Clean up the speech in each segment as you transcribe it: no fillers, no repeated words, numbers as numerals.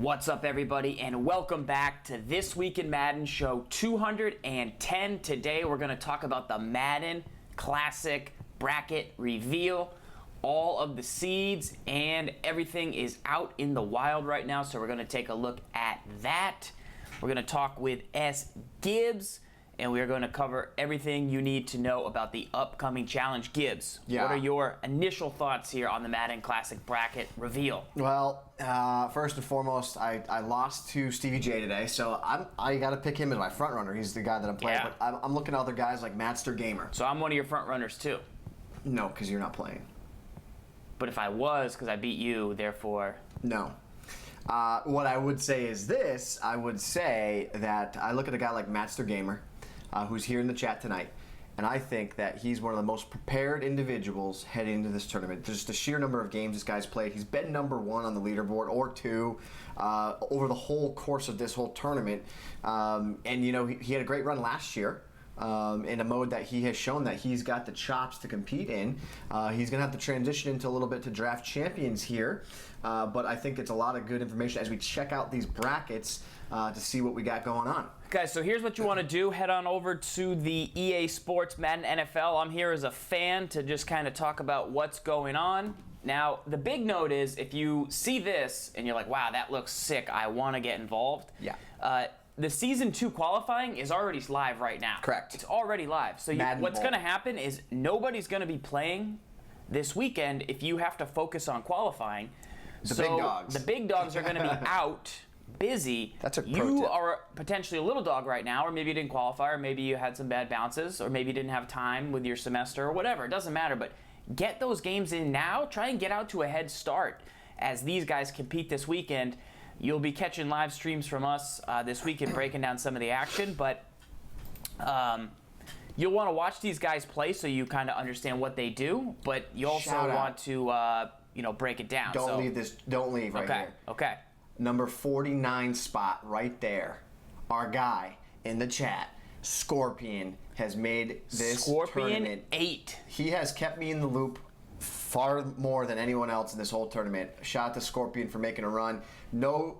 What's up, everybody, and welcome back to This Week in Madden show 210. Today we're going to talk about the Madden Classic Bracket Reveal. All of the seeds and everything is out in the wild right now, so we're going to take a look at that. We're going to talk with S. Gibbs, and we're going to cover everything you need to know about the upcoming challenge. Gibbs, what are your initial thoughts here on the Madden Classic Bracket Reveal? Well, first and foremost, I lost to Stevie J today, so I got to pick him as my front runner. He's the guy that I'm playing, but I'm looking at other guys like Madster Gamer. So I'm one of your front runners too. No, because you're not playing. But if I was, because I beat you, therefore... No. What I would say is this. I would say that I look at a guy like Madster Gamer, who's here in the chat tonight, and I think that he's one of the most prepared individuals heading into this tournament. Just the sheer number of games this guy's played. He's been number one on the leaderboard, or two, over the whole course of this whole tournament. And, you know, he had a great run last year. In a mode that he has shown that he's got the chops to compete in. He's going to have to transition into a little bit to draft champions here, but I think it's a lot of good information as we check out these brackets to see what we got going on. Guys, so here's what you want to do. Head on over to the EA Sports Madden NFL. I'm here as a fan to just kind of talk about what's going on. Now, the big note is if you see this and you're like, wow, that looks sick, I want to get involved. Yeah. The Season 2 qualifying is already live right now. Correct. It's already live. So what's going to happen is nobody's going to be playing this weekend if you have to focus on qualifying. Big dogs. The big dogs are going to be out, busy. That's a pro You tip. are potentially a little dog right now, or maybe you didn't qualify, or maybe you had some bad bounces, or maybe you didn't have time with your semester, or whatever. It doesn't matter, but get those games in now. Try and get out to a head start as these guys compete this weekend. You'll be catching live streams from us this weekend, breaking down some of the action, but you'll want to watch these guys play so you kind of understand what they do, but you also want to break it down. Don't leave right here. Okay. Number 49 spot right there. Our guy in the chat, Scorpion, has made this tournament. 8. He has kept me in the loop far more than anyone else in this whole tournament. Shout out to Scorpion for making a run. No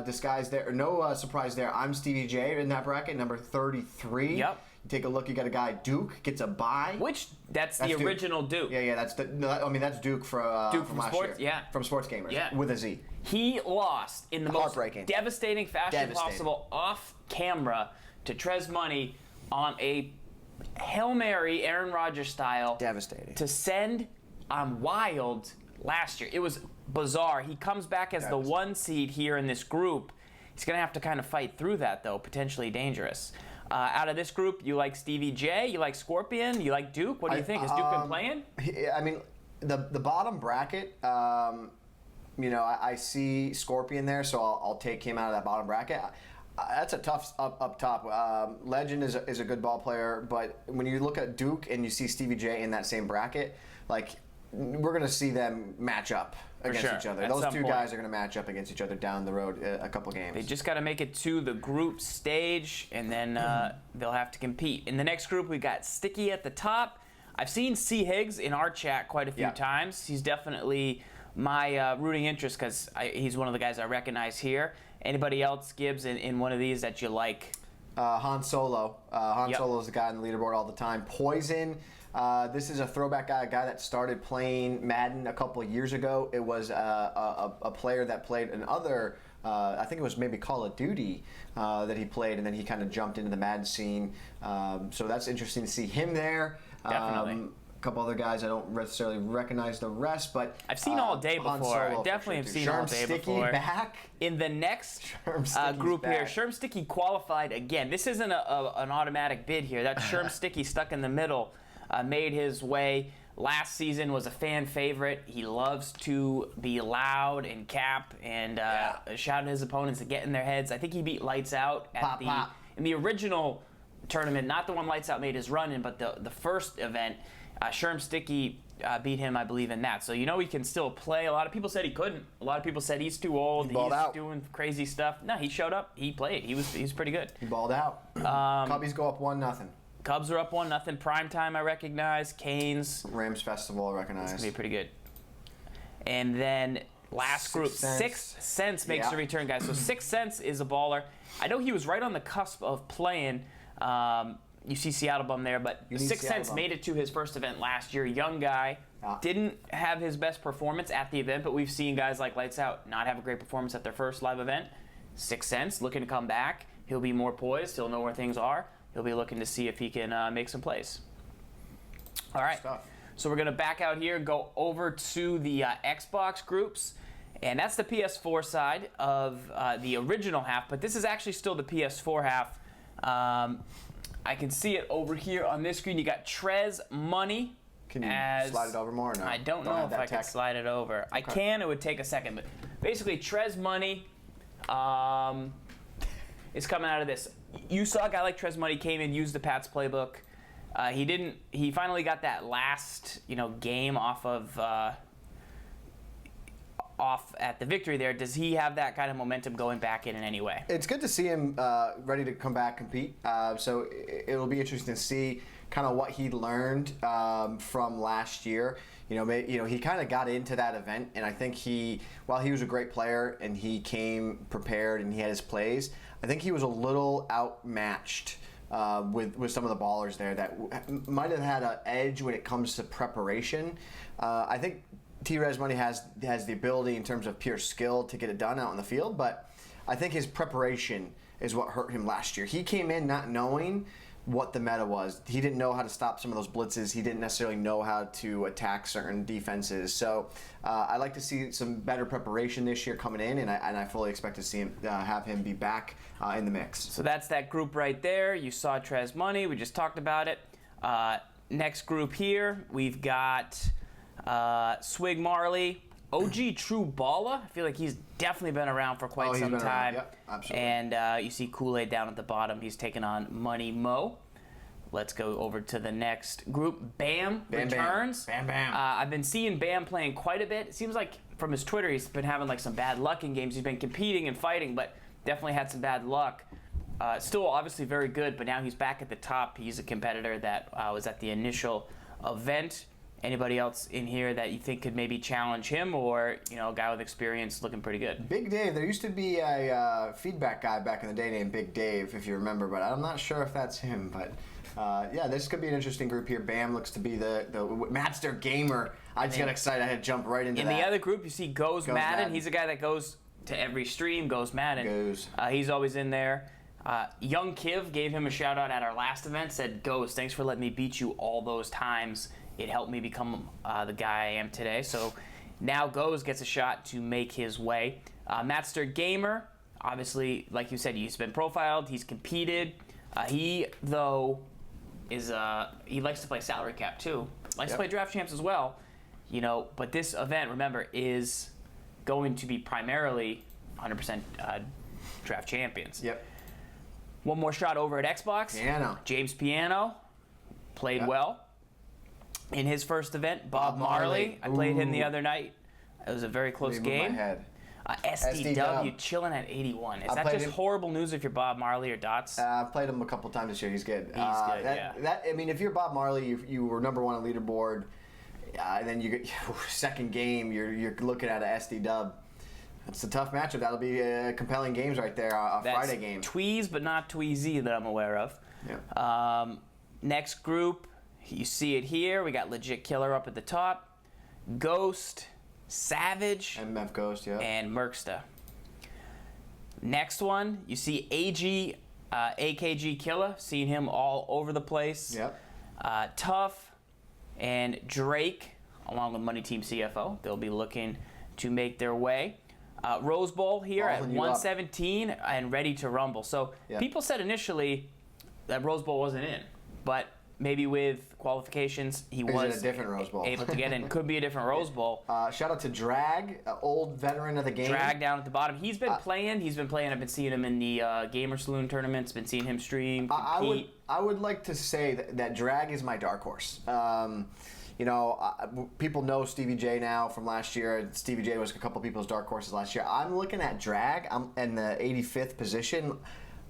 disguise there, or no surprise there. I'm Stevie J in that bracket, number 33. Yep. You take a look. You got a guy Duke gets a bye. That's the original Duke. Yeah. That's Duke from last Sports. year. Yeah. From Sports Gamers. Yeah. With a Z. He lost in the most devastating fashion possible off camera to Trez Money on a Hail Mary, Aaron Rodgers style. Devastating. To send on Wild last year. It was bizarre. He comes back as the 1 seed here in this group. He's going to have to kind of fight through that, though. Potentially dangerous. Out of this group, you like Stevie J, you like Scorpion, you like Duke. What do you think? Has Duke been playing? I mean, the bottom bracket, I see Scorpion there, so I'll take him out of that bottom bracket. That's a tough up top. Legend is a good ball player, but when you look at Duke and you see Stevie J in that same bracket, like, we're going to see them match up against each other. Those two guys are going to match up against each other down the road a couple games. They just got to make it to the group stage, and then they'll have to compete. In the next group, we got Sticky at the top. I've seen C. Higgs in our chat quite a few times. He's definitely my rooting interest because he's one of the guys I recognize here. Anybody else, Gibbs, in one of these that you like? Han Solo. Solo is the guy on the leaderboard all the time. Poison. This is a throwback guy, a guy that started playing Madden a couple of years ago. It was a player that played another, I think it was maybe Call of Duty that he played, and then he kind of jumped into the Madden scene. So that's interesting to see him there. Definitely. A couple other guys I don't necessarily recognize the rest, but I've seen All Day before. I definitely have seen All Day before. Back. In the next group here, Sherm Sticky qualified again. This isn't an automatic bid here. That's Sherm Sticky stuck in the middle. Made his way. Last season was a fan favorite. He loves to be loud and cap and shout at his opponents and get in their heads. I think he beat Lights Out at in the original tournament, not the one Lights Out made his run in, but the first event. Sherm Sticky beat him, I believe, in that. So you know he can still play. A lot of people said he couldn't. A lot of people said he's too old. He's doing crazy stuff. No, he showed up. He played. He was pretty good. He balled out. Cubbies go up 1-0. Cubs are up 1-0. Primetime, I recognize. Canes. Rams Festival, I recognize. It's going to be pretty good. And then Last group, 6 cents makes a return, guys. So 6 cents is a baller. I know he was right on the cusp of playing. You see Seattle bum there, but 6 cents made it to his first event last year. Young guy. Didn't have his best performance at the event, but we've seen guys like Lights Out not have a great performance at their first live event. 6 cents, looking to come back. He'll be more poised. He'll know where things are. He'll be looking to see if he can make some plays. All right. So we're going to back out here and go over to the Xbox groups. And that's the PS4 side of the original half, but this is actually still the PS4 half. I can see it over here on this screen. You got Trez Money. Can you slide it over more or no? I don't know if I can slide it over. Okay. I can. It would take a second. But basically, Trez Money is coming out of this. You saw a guy like Trez Money came in, used the Pats playbook. He didn't. He finally got that last game off at the victory there. Does he have that kind of momentum going back in any way? It's good to see him ready to come back, compete. So it'll be interesting to see kind of what he learned from last year. He kind of got into that event, and I think while he was a great player and he came prepared and he had his plays, I think he was a little outmatched with some of the ballers there that might have had an edge when it comes to preparation. I think Trez Money has the ability in terms of pure skill to get it done out on the field, but I think his preparation is what hurt him last year. He came in not knowing what the meta was. He didn't know how to stop some of those blitzes. He didn't necessarily know how to attack certain defenses. So I'd like to see some better preparation this year coming in, and I fully expect to see him have him be back in the mix. So that's that group right there. You saw Trez Money. We just talked about it. Next group here, we've got Swig Marley, OG True Balla. I feel like he's definitely been around for quite some time. Yep, absolutely. And you see Kool-Aid down at the bottom. He's taking on Money Mo. Let's go over to the next group. Bam returns. Bam. I've been seeing Bam playing quite a bit. It seems like from his Twitter he's been having like some bad luck in games. He's been competing and fighting, but definitely had some bad luck. Still obviously very good, but now he's back at the top. He's a competitor that was at the initial event. Anybody else in here that you think could maybe challenge him, or a guy with experience looking pretty good? Big Dave. There used to be a feedback guy back in the day named Big Dave, if you remember, but I'm not sure if that's him. But yeah, this could be an interesting group here. Bam looks to be the Madster gamer. I just got excited. I had to jump right into that. In the other group, you see Goes Madden. He's a guy that goes to every stream. Goes Madden. He's always in there. Young Kiv gave him a shout out at our last event. Said, "Goes, thanks for letting me beat you all those times. It helped me become the guy I am today." So now Goes gets a shot to make his way. Madster Gamer, obviously, like you said, he's been profiled. He's competed. He, though, he likes to play salary cap, too. Likes to play draft champs as well. But this event, remember, is going to be primarily 100% draft champions. Yep. One more shot over at Xbox. James Piano played well. In his first event, Bob Marley. I played him the other night. It was a very close game. SDW chilling at 81. Is that just horrible news if you're Bob Marley or Dots? I've played him a couple times this year. He's good. He's good, yeah. I mean, if you're Bob Marley, you were number one on leaderboard, and then you get second game, you're looking at a SD-dub. It's a tough matchup. That'll be compelling games right there, a Friday game. Tweez, but not Tweezy that I'm aware of. Yeah. Next group. You see it here. We got Legit Killer up at the top. Ghost, Savage, MF Ghost, yeah. And Merksta. Next one, you see AKG Killer. Seen him all over the place. Yep. Tough and Drake, along with Money Team CFO. They'll be looking to make their way. Rose Bowl here at 117 and ready to rumble. So people said initially that Rose Bowl wasn't in, but maybe with qualifications, he was a different Rose Bowl. able to get in. Could be a different Rose Bowl. Shout out to Drag, old veteran of the game. Drag down at the bottom. He's been playing. I've been seeing him in the Gamer Saloon tournaments. Been seeing him stream, compete. I would like to say that Drag is my dark horse. People know Stevie J now from last year. Stevie J was a couple people's dark horses last year. I'm looking at Drag. I'm in the 85th position.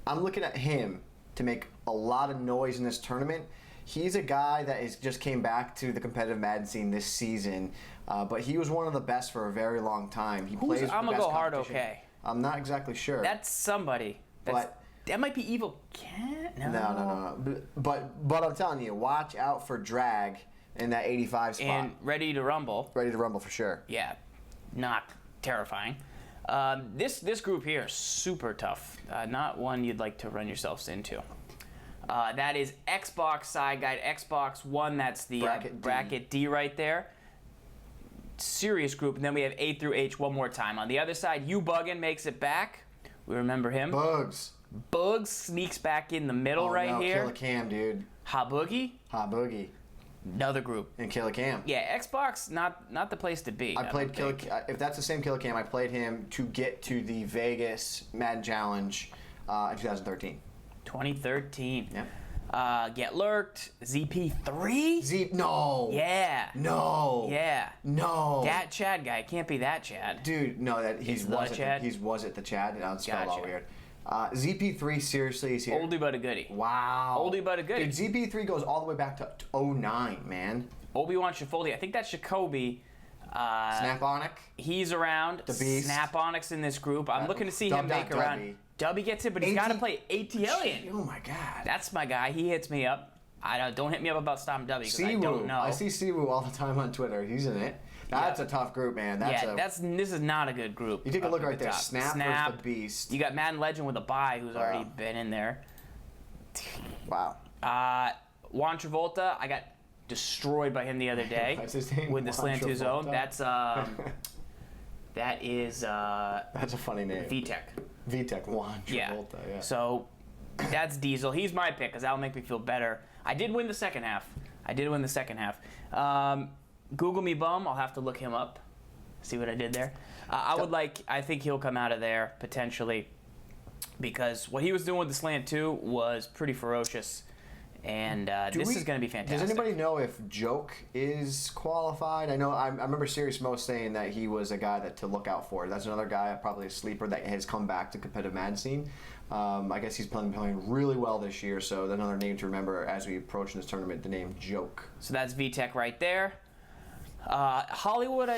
I'm looking at him to make a lot of noise in this tournament. He's a guy that just came back to the competitive Madden scene this season, but he was one of the best for a very long time. He plays I'm the gonna best go hard. competition. Okay. I'm not exactly sure. That's somebody. That might be Evil Cat. No. But I'm telling you, watch out for Drag in that 85 spot. And Ready to Rumble. Ready to Rumble for sure. Yeah, not terrifying. This group here is super tough. Not one you'd like to run yourselves into. That is Xbox side guide, Xbox One. That's the bracket D right there. Serious group. And then we have A through H one more time. On the other side, U Buggin makes it back. We remember him. Bugs sneaks back in the middle here. Killer Cam, dude. Ha Boogie. Another group. And Killer Cam. Yeah, Xbox, not the place to be. I played Killer Cam. If that's the same Killer Cam, I played him to get to the Vegas Madden Challenge in 2013. 2013. Yeah. Get Lurked. ZP3? No. Yeah. No. Yeah. No. That Chad guy. It can't be that Chad. Dude, no, Chad? He wasn't the Chad. It's spelled all weird. ZP3 seriously is here. Oldie but a goodie. Wow. Oldie but a goodie. Dude, ZP3 goes all the way back to 09, man. Obi-Wan Schiffoldi. I think that's Jacoby. Snap-Onic. He's around. The Beast. Snap-Onic's in this group. I'm looking to see him make around. Dubby gets it, but he's got to play ATLian. Oh, my God. That's my guy. He hits me up. Don't hit me up about stopping Dubby because I don't know. I see Siwoo all the time on Twitter. He's in it. That's a tough group, man. This is not a good group. You take a look right there. Snap versus the Beast. You got Madden Legend with a bye who's already been in there. Wow. Juan Travolta, I got destroyed by him the other day with the slant to zone. That's that's a funny name. VTech Juan Travolta. Yeah. So that's Diesel. He's my pick because that'll make me feel better. I did win the second half. Google me bum. I'll have to look him up. See what I did there. I think he'll come out of there potentially because what he was doing with the slant 2 was pretty ferocious. And this is going to be fantastic. Does anybody know if Joke is qualified? I know I remember Serious Mo saying that he was a guy to look out for. That's another guy, probably a sleeper, that has come back to competitive Madden scene. I guess he's playing really well this year, so another name to remember as we approach this tournament, the name Joke. So that's VTech right there. Hollywood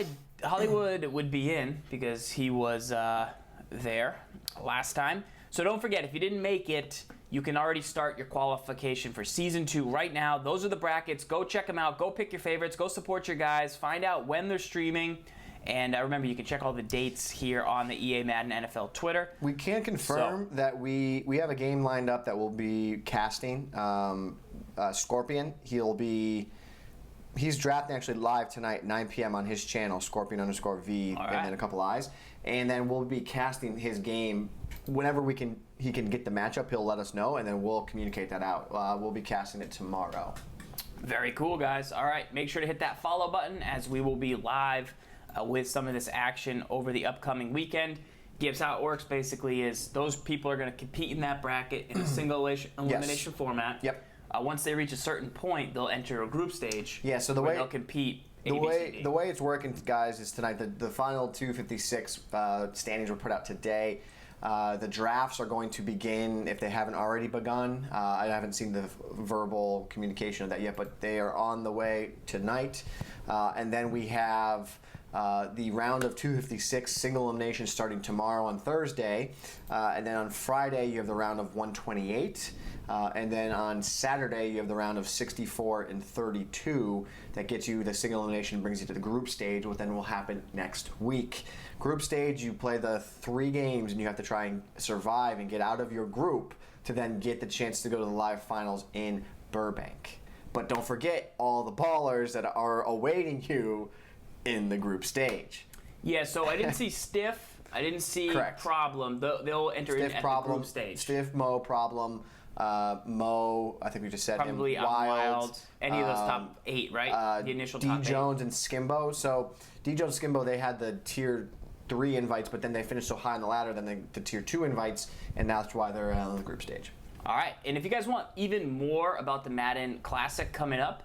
would be in because he was there last time. So don't forget, if you didn't make it, you can already start your qualification for Season 2 right now. Those are the brackets. Go check them out. Go pick your favorites. Go support your guys. Find out when they're streaming. And remember, you can check all the dates here on the EA Madden NFL Twitter. We can confirm that we have a game lined up that we'll be casting. Scorpion, he's drafting actually live tonight, 9 p.m. on his channel, Scorpion_V, and then a couple eyes. And then we'll be casting his game whenever he can get the matchup. He'll let us know, and then we'll communicate that out. We'll be casting it tomorrow. Very cool, guys. All right, make sure to hit that follow button as we will be live with some of this action over the upcoming weekend. Gibbs, how it works basically is those people are going to compete in that bracket in a single elimination format. Yep. Once they reach a certain point, they'll enter a group stage. Yeah. So they'll compete. The way it's working, guys, is tonight the final 256 standings were put out today. The drafts are going to begin if they haven't already begun. I haven't seen the verbal communication of that yet, but they are on the way tonight. And then we have the round of 256 single elimination starting tomorrow on Thursday. And then on Friday, you have the round of 128. And then on Saturday, you have the round of 64 and 32 that gets you the single elimination, brings you to the group stage, what then will happen next week. Group stage, you play the 3 games, and you have to try and survive and get out of your group to then get the chance to go to the live finals in Burbank. But don't forget all the ballers that are awaiting you in the group stage. Yeah, so I didn't see Stiff. I didn't see Problem. They'll enter in at the group stage. Stiff, Mo, Problem. Mo, I think we just said probably him. Wild. Any of those top 8, right? The initial top 8. D Jones and Skimbo. So D Jones, Skimbo, they had the tier 3 invites, but then they finished so high on the ladder, then the tier 2 invites, and that's why they're on the group stage. All right, and if you guys want even more about the Madden Classic coming up,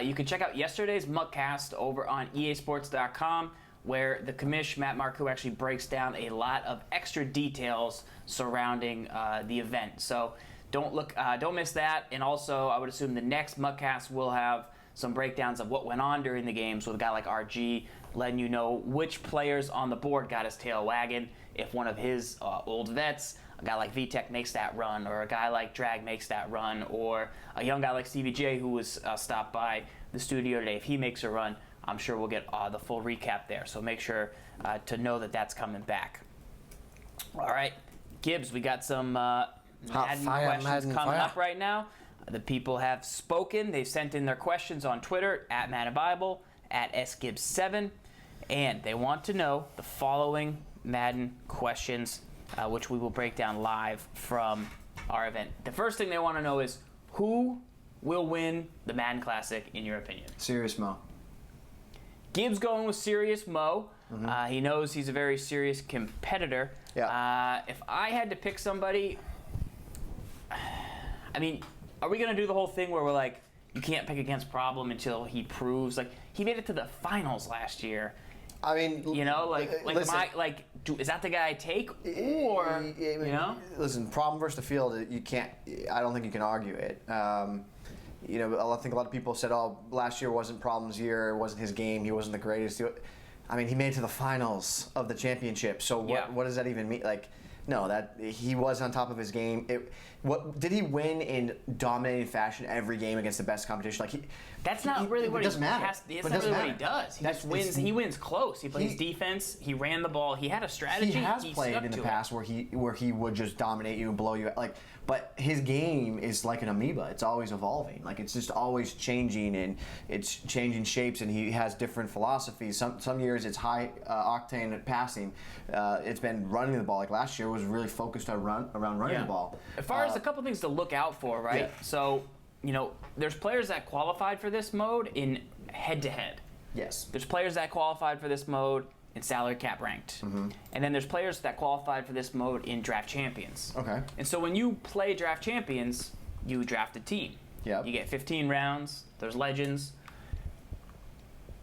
you can check out yesterday's Muckcast over on easports.com, where the commish, Matt Marcoux, actually breaks down a lot of extra details surrounding the event. So don't miss that. And also, I would assume the next Muckcast will have some breakdowns of what went on during the games with a guy like RG, letting you know which players on the board got his tail wagging. If one of his old vets, a guy like VTech makes that run, or a guy like Drag makes that run, or a young guy like Stevie J who was stopped by the studio today, if he makes a run, I'm sure we'll get the full recap there. So make sure to know that that's coming back. All right, Gibbs, we got some Madden questions coming up right now. The people have spoken. They've sent in their questions on Twitter, at Madden Bible, at SGibbs7, and they want to know the following Madden questions, which we will break down live from our event. The first thing they want to know is, who will win the Madden Classic, in your opinion? Serious Mo. Gibbs going with Serious Mo. He knows he's a very serious competitor. Yeah. If I had to pick somebody, I mean, are we going to do the whole thing where we're like, you can't pick against Problem until he proves, like, he made it to the finals last year. I mean, you know, listen, is that the guy I take, or you know? Listen, Problem versus the field, you can't. I don't think you can argue it. You know, I think a lot of people said, "Oh, last year wasn't Problem's year. It wasn't his game. He wasn't the greatest." I mean, he made it to the finals of the championship. So what does that even mean? Like, no, that he was on top of his game. What did he win in dominating fashion every game against the best competition? Like that's not really what he does. That's not really what he does. He just wins. He wins close. He plays defense. He ran the ball. He had a strategy. He has played in the past where he would just dominate you and blow you. Like, but his game is like an amoeba. It's always evolving. Like, it's just always changing, and it's changing shapes. And he has different philosophies. Some years it's high octane at passing. It's been running the ball. Like last year was really focused on around running the ball. As far as a couple things to look out for, right? Yeah. So, you know, there's players that qualified for this mode in head-to-head. Yes. There's players that qualified for this mode in salary cap ranked. And then there's players that qualified for this mode in draft champions. Okay. And so when you play draft champions, you draft a team. Yep. You get 15 rounds. There's legends.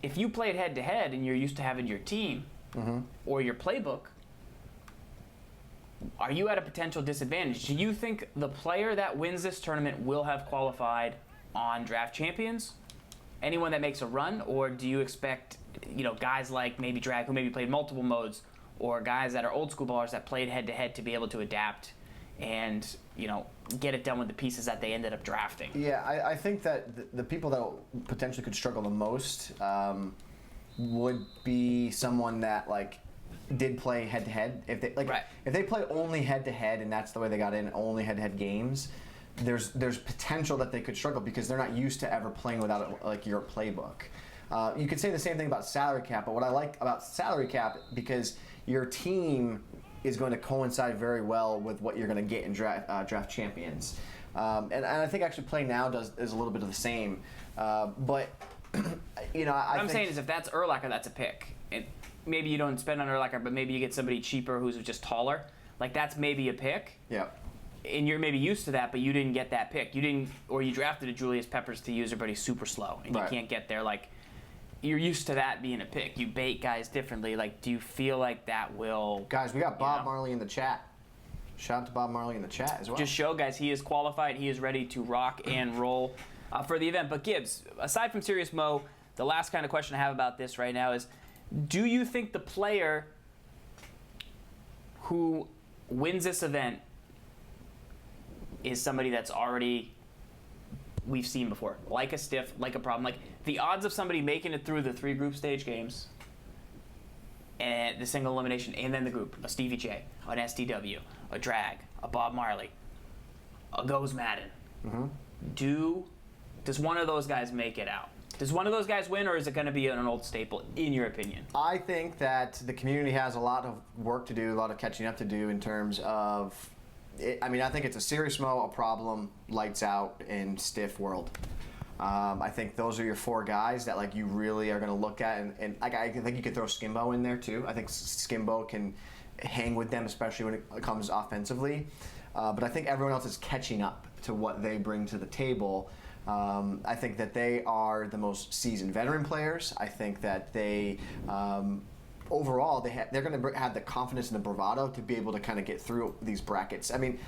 If you played head-to-head and you're used to having your team or your playbook, are you at a potential disadvantage? Do you think the player that wins this tournament will have qualified on draft champions? Anyone that makes a run? Or do you expect, you know, guys like maybe Drag, who maybe played multiple modes, or guys that are old school ballers that played head-to-head to be able to adapt and, you know, get it done with the pieces that they ended up drafting? Yeah, I think that the people that potentially could struggle the most would be someone that, like, did play head-to-head. If they if they play only head-to-head and that's the way they got in, only head-to-head games, there's potential that they could struggle because they're not used to ever playing without like your playbook. You could say the same thing about salary cap, but what I like about salary cap, because your team is going to coincide very well with what you're going to get in draft champions, and I think actually Play Now is a little bit of the same, but you know, what I'm saying is if that's Urlacher, that's a pick. Maybe you don't spend on Urlacher, but maybe you get somebody cheaper who's just taller. Like, that's maybe a pick. Yeah. And you're maybe used to that, but you didn't get that pick. Or you drafted a Julius Peppers to user, but he's super slow, and you can't get there. Like, you're used to that being a pick. You bait guys differently. Like, do you feel like that will... Guys, we got Bob Marley in the chat. Shout out to Bob Marley in the chat as well. Just show, guys, he is qualified. He is ready to rock and roll for the event. But Gibbs, aside from Serious Mo, the last kind of question I have about this right now is, do you think the player who wins this event is somebody that's already, we've seen before, like a Stiff, like a Problem? Like, the odds of somebody making it through the 3 group stage games and the single elimination and then the group, a Stevie J, an SDW, a Drag, a Bob Marley, a Goes Madden, does one of those guys make it out? Does one of those guys win, or is it going to be an old staple, in your opinion? I think that the community has a lot of work to do, a lot of catching up to do in terms of, I mean, I think it's a Serious Mo, a Problem, Lights Out, and Stiff world. I think those are your 4 guys that, like, you really are going to look at, and like, I think you could throw Skimbo in there too. I think Skimbo can hang with them, especially when it comes offensively. But I think everyone else is catching up to what they bring to the table. I think that they are the most seasoned veteran players. I think that they, overall, they're going to have the confidence and the bravado to be able to kind of get through these brackets. I mean,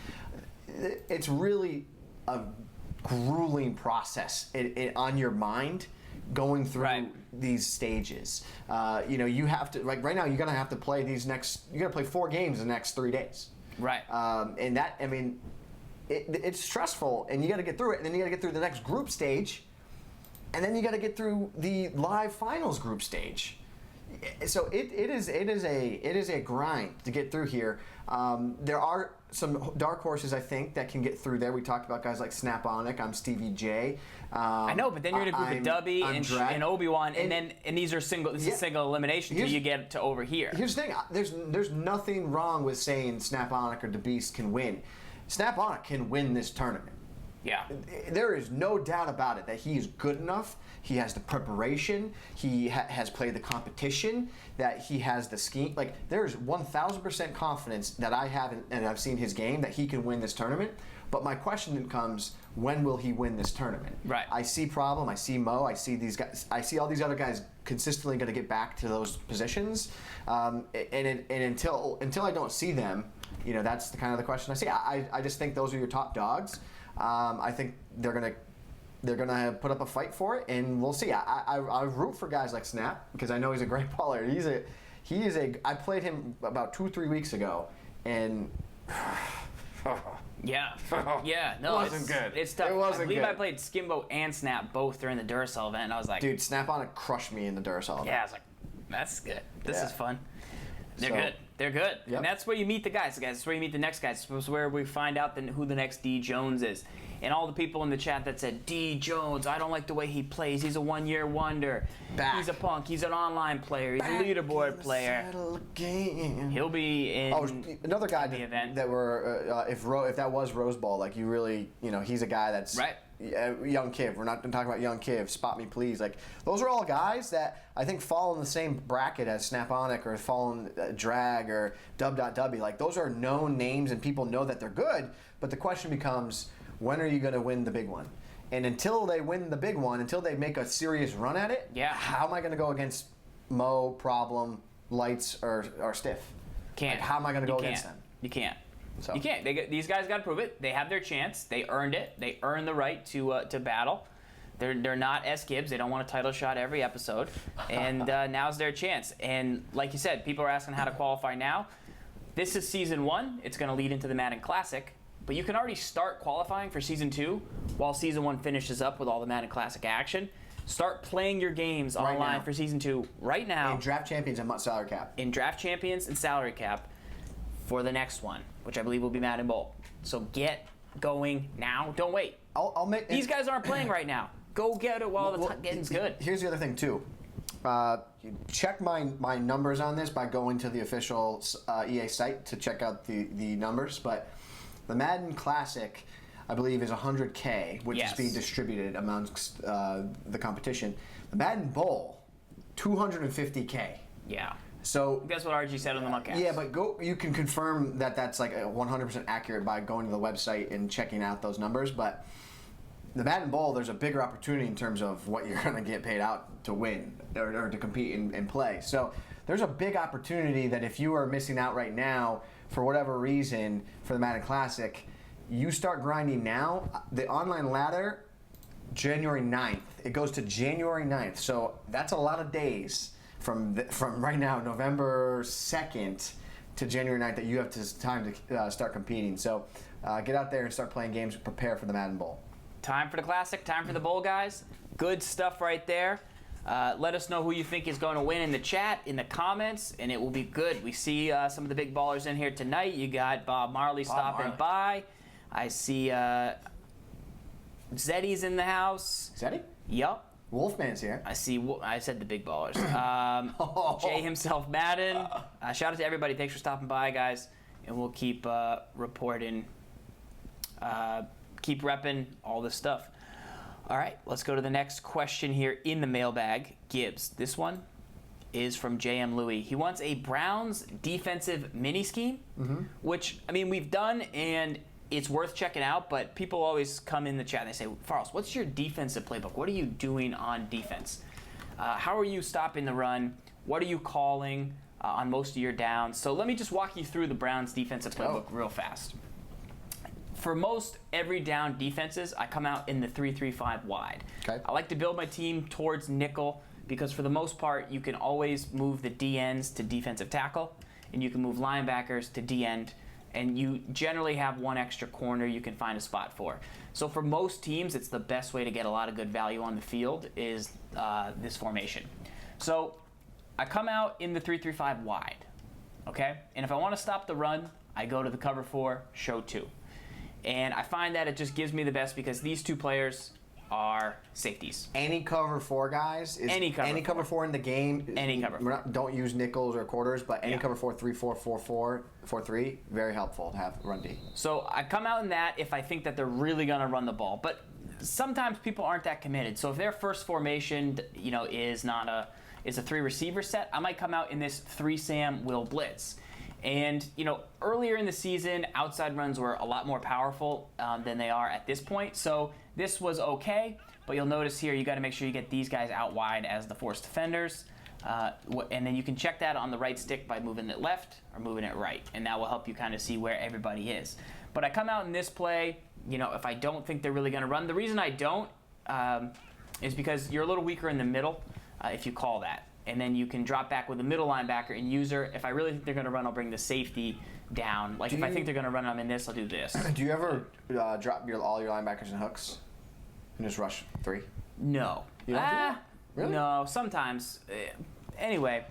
it's really a grueling process on your mind going through these stages. You have to, like right now, you're gonna have to play you're gonna play 4 games in the next 3 days. Right. And that, I mean, it's stressful, and you got to get through it, and then you got to get through the next group stage, and then you got to get through the live finals group stage. So it is a grind to get through here. There are some dark horses, I think, that can get through there. We talked about guys like Snap-Onic. I'm Stevie J. I know, but then you're in a group of Dubby and Obi-Wan, and these are single. This is single elimination until you get to over here. Here's the thing: there's nothing wrong with saying Snap-Onic or DeBeast can win. Snap-Onic can win this tournament. Yeah. There is no doubt about it that he is good enough. He has the preparation. He has played the competition. That he has the scheme. Like, there's 1,000% confidence that I have, and I've seen his game, that he can win this tournament. But my question then comes, when will he win this tournament? Right. I see Problem. I see Mo. I see these guys. I see all these other guys consistently going to get back to those positions. And until I don't see them, that's the kind of the question I see. I just think those are your top dogs. I think they're gonna put up a fight for it, and we'll see. I root for guys like Snap because I know he's a great baller. I played him about 2-3 weeks ago, and yeah, no, it wasn't good. It's tough. It wasn't I believe good. I played Skimbo and Snap both during the Duracell event, and I was like, dude, Snap-Onic crushed me in the Duracell event. Yeah, I was like, that's good. This is fun. They're So, good. They're good. Yep. And that's where you meet the guys. That's where you meet the next guys. This is where we find out who the next D. Jones is. And all the people in the chat that said, D. Jones, I don't like the way he plays. He's a one-year wonder. He's a punk. He's an online player. He's a leaderboard player. He'll be in another guy the event. that were, if that was Rose Bowl, like you really, he's a guy that's right. Young Kiv. We're not talking about Young Kiv. Spot me, please. Like, those are all guys that I think fall in the same bracket as Snap-Onic or fall in Drag or Dub.W. Like, those are known names and people know that they're good. But the question becomes, when are you going to win the big one? And until they win the big one, until they make a serious run at it, how am I going to go against Mo, Problem, Lights, or Stiff? Can't. Like, how am I going to go against them? You can't. So. You can't. These guys got to prove it. They have their chance. They earned it. They earned the right to battle. They're not S. Gibbs. They don't want a title shot every episode. And now's their chance. And like you said, people are asking how to qualify now. This is Season 1. It's going to lead into the Madden Classic. But you can already start qualifying for Season 2 while Season 1 finishes up with all the Madden Classic action. Start playing your games online for Season 2 right now. In Draft Champions and Salary Cap. In Draft Champions and Salary Cap for the next one, which I believe will be Madden Bowl. So get going now. Don't wait. I'll make these guys aren't playing right now. Go get it while the getting's good. Here's the other thing too. Check my numbers on this by going to the official EA site to check out the numbers. But the Madden Classic, I believe, is 100K, which is being distributed amongst the competition. The Madden Bowl, 250K. Yeah. So that's what RG said on the Muckcast. Yeah, but you can confirm that that's like 100% accurate by going to the website and checking out those numbers. But the Madden Bowl, there's a bigger opportunity in terms of what you're going to get paid out to win or to compete and play. So there's a big opportunity that if you are missing out right now for whatever reason for the Madden Classic, you start grinding now. The online ladder, January 9th. It goes to January 9th. So that's a lot of days from right now, November 2nd to January 9th, that you have time to start competing. So get out there and start playing games, prepare for the Madden Bowl. Time for the Classic, time for the Bowl, guys. Good stuff right there. Let us know who you think is going to win in the chat, in the comments, and it will be good. We see some of the big ballers in here tonight. You got Bob Marley stopping by. I see Zeddy's in the house. Zeddy? Yup. Wolfman's here. I see. I said the big ballers. Jay himself, Madden. Shout out to everybody. Thanks for stopping by, guys. And we'll keep reporting, keep repping all this stuff. All right, let's go to the next question here in the mailbag. Gibbs. This one is from JM Louie. He wants a Browns defensive mini scheme, which, I mean, we've done, and it's worth checking out, but people always come in the chat and they say, Farls, what's your defensive playbook? What are you doing on defense? How are you stopping the run? What are you calling on most of your downs? So let me just walk you through the Browns defensive playbook real fast. For most every down defenses, I come out in the 3-3-5 wide. Okay. I like to build my team towards nickel because for the most part, you can always move the D ends to defensive tackle, and you can move linebackers to D end, and you generally have one extra corner you can find a spot for. So for most teams, it's the best way to get a lot of good value on the field is this formation. So I come out in the 3-3-5 wide, okay? And if I want to stop the run, I go to the cover 4, show 2. And I find that it just gives me the best because these two players are safeties. Any cover 4 guys? Any cover 4 in the game? Any cover 4. Don't use nickels or quarters, but any cover 4, 3-4, 4-4, 4-3, very helpful to have run D. So I come out in that if I think that they're really going to run the ball. But sometimes people aren't that committed. So if their first formation, is a 3 receiver set, I might come out in this 3 Sam will blitz. And, earlier in the season, outside runs were a lot more powerful than they are at this point. So this was okay, but you'll notice here you got to make sure you get these guys out wide as the force defenders. And then you can check that on the right stick by moving it left or moving it right. And that will help you kind of see where everybody is. But I come out in this play, if I don't think they're really going to run. The reason I don't is because you're a little weaker in the middle if you call that. And then you can drop back with the middle linebacker and user. If I really think they're going to run, I'll bring the safety down. Like if I think they're going to run, I'm in this, I'll do this. Do you ever drop all your linebackers in hooks and just rush 3? No. You don't do that? Really? No, sometimes. Anyway,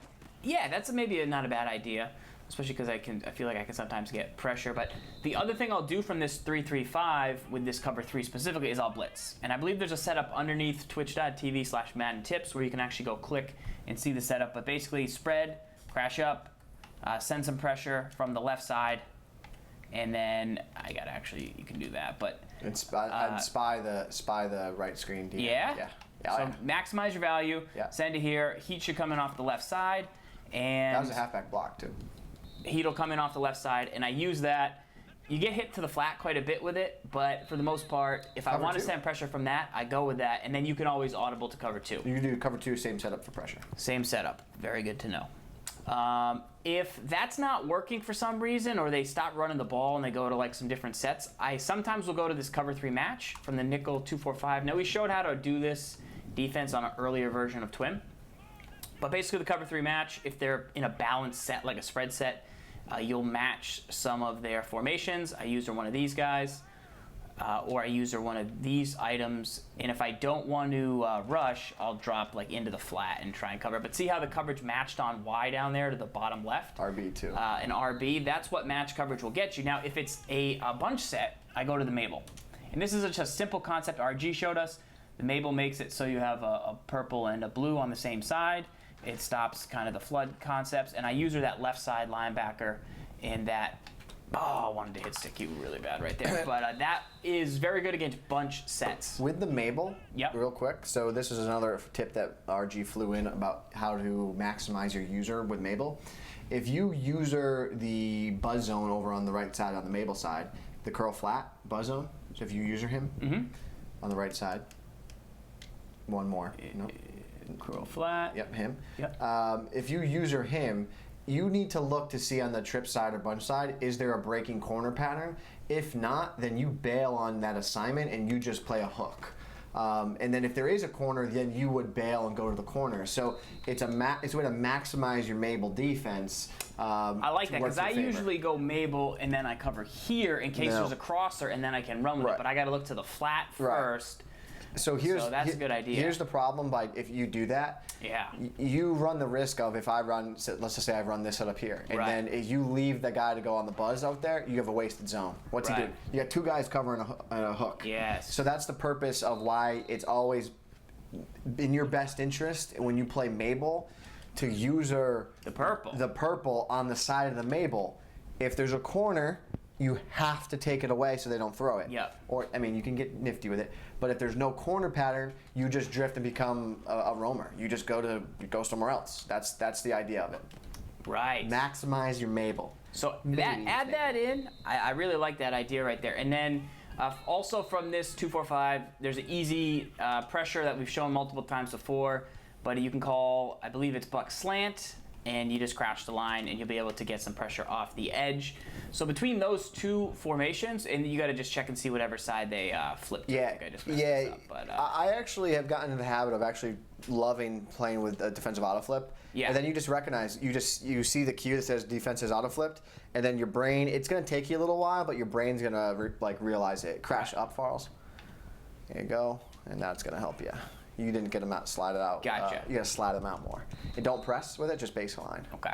yeah, that's maybe not a bad idea, especially because I feel like I can sometimes get pressure. But the other thing I'll do from this 3-3-5 with this cover 3 specifically is I'll blitz. And I believe there's a setup underneath twitch.tv/Madden Tips where you can actually go click and see the setup. But basically spread, crash up, send some pressure from the left side, and then you can do that. But I'd spy the right screen. DM. Yeah. So maximize your value. Yeah. Send it here. Heat should come in off the left side, and that was a halfback block too. Heat will come in off the left side, and I use that. You get hit to the flat quite a bit with it, but for the most part, if I want to send pressure from that, I go with that, and then you can always audible to cover 2. You do cover 2, same setup for pressure. Same setup. Very good to know. If that's not working for some reason, or they stop running the ball and they go to like some different sets, I sometimes will go to this cover 3 match from the nickel 2-4-5. Now we showed how to do this defense on an earlier version of TWIM, but basically the cover 3 match, if they're in a balanced set like a spread set, you'll match some of their formations. I use one of these guys, or I use one of these items. And if I don't want to rush, I'll drop like into the flat and try and cover. But see how the coverage matched on Y down there to the bottom left? RB too. An RB, that's what match coverage will get you. Now, if it's a bunch set, I go to the Mabel. And this is just a simple concept RG showed us. The Mabel makes it so you have a purple and a blue on the same side. It stops kind of the flood concepts, and I use that left side linebacker in that. Oh, I wanted to hit stick you really bad right there, but that is very good against bunch sets. With the Mabel, Yep. real quick, so this is another tip that RG flew in about how to maximize your user with Mabel. If you user the buzz zone over on the right side on the Mabel side, the curl flat buzz zone, so if you user him on the right side, one more. Nope. Curl flat. Yep, him. Yep. If you user him, you need to look to see on the trip side or bunch side, is there a breaking corner pattern? If not, then you bail on that assignment and you just play a hook. And then if there is a corner, then you would bail and go to the corner. So it's a way to maximize your Mabel defense. I like that because I usually go Mabel and then I cover here in case there's a crosser and then I can run with it. But I got to look to the flat first. So that's a good idea. Here's the problem if you do that. Yeah. You run the risk of if I run, let's just say I run this setup here, and then if you leave the guy to go on the buzz out there, you have a wasted zone. What's he doing? You got 2 guys covering a hook. Yes. So that's the purpose of why it's always in your best interest when you play Mabel to user the purple on the side of the Mabel. If there's a corner, you have to take it away so they don't throw it. Yep. Or, I mean, you can get nifty with it. But if there's no corner pattern, you just drift and become a roamer. You just go somewhere else. That's the idea of it. Right. Maximize your Mabel. So add that in. I really like that idea right there. And then also from this 2-4-5, there's an easy pressure that we've shown multiple times before. But you can call, I believe it's buck slant. and you just crouch the line, and you'll be able to get some pressure off the edge. So between those two formations, and you got to just check and see whatever side they flip to. Yeah, I think I just messed this up, but, I actually have gotten into the habit of actually loving playing with a defensive auto flip. Yeah. And then you just recognize, you see the cue that says defense is auto flipped, and then your brain, it's going to take you a little while, but your brain's going to realize it. Crash up, Farls. There you go, and that's going to help you. You didn't get them out, slide it out. Gotcha. You got to slide them out more. And don't press with it, just baseline. Okay.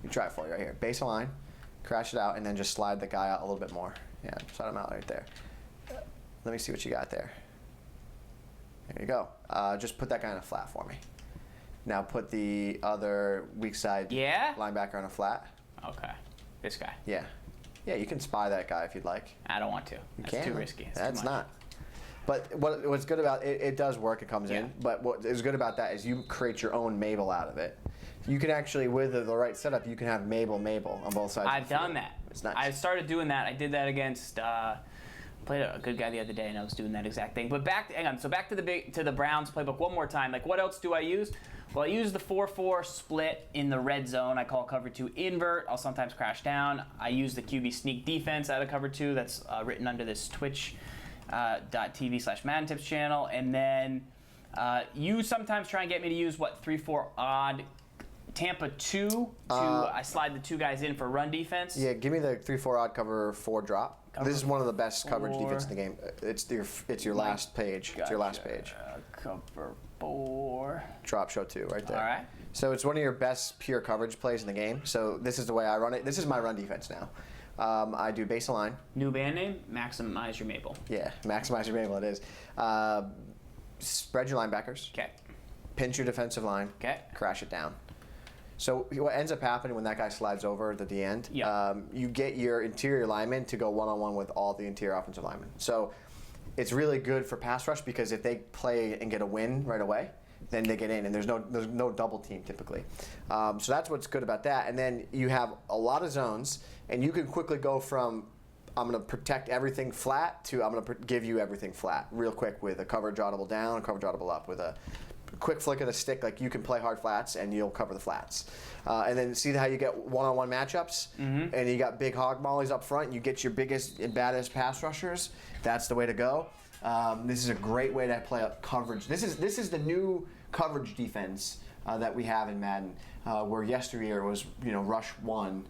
You try it for you right here. Baseline, crash it out, and then just slide the guy out a little bit more. Yeah, slide him out right there. Let me see what you got there. There you go. Just put that guy in a flat for me. Now put the other weak side linebacker on a flat. Okay. This guy. Yeah. Yeah, you can spy that guy if you'd like. I don't want to. That's too risky. That's too much. not. But what's good about it, it does work, it comes in. But what is good about that is you create your own Mabel out of it. You can actually, with the right setup, you can have Mabel on both sides. I've done that. It's nice. I started doing that. I did that against played a good guy the other day, and I was doing that exact thing. But hang on. So back to the Browns playbook one more time. Like, what else do I use? Well, I use the 4-4 split in the red zone. I call cover 2 invert. I'll sometimes crash down. I use the QB sneak defense out of cover 2. That's written under this twitch.tv/Madden Tips channel. And then you sometimes try and get me to use 3-4 odd Tampa 2 I slide the 2 guys in for run defense. Yeah, give me the 3-4 odd cover 4 drop. This is one of the best coverage defense in the game. It's your last page. Gotcha. It's your last page. Cover 4. Drop show 2 right there. All right. So it's one of your best pure coverage plays in the game. So this is the way I run it. This is my run defense now. I do baseline. New band name, maximize your Mabel. Yeah, maximize your Mabel, it is. Spread your linebackers. Okay. Pinch your defensive line. Okay. Crash it down. So what ends up happening when that guy slides over at the end, you get your interior linemen to go one-on-one with all the interior offensive linemen. So it's really good for pass rush because if they play and get a win right away, then they get in, and there's no double team typically. So that's what's good about that. And then you have a lot of zones, and you can quickly go from I'm going to protect everything flat to I'm going to give you everything flat real quick with a coverage audible down, coverage audible up with a quick flick of the stick. Like you can play hard flats and you'll cover the flats. And then see how you get one-on-one matchups, and you got big hog mollies up front. You get your biggest and baddest pass rushers. That's the way to go. This is a great way to play up coverage. This is the new coverage defense that we have in Madden, where yesteryear was rush 1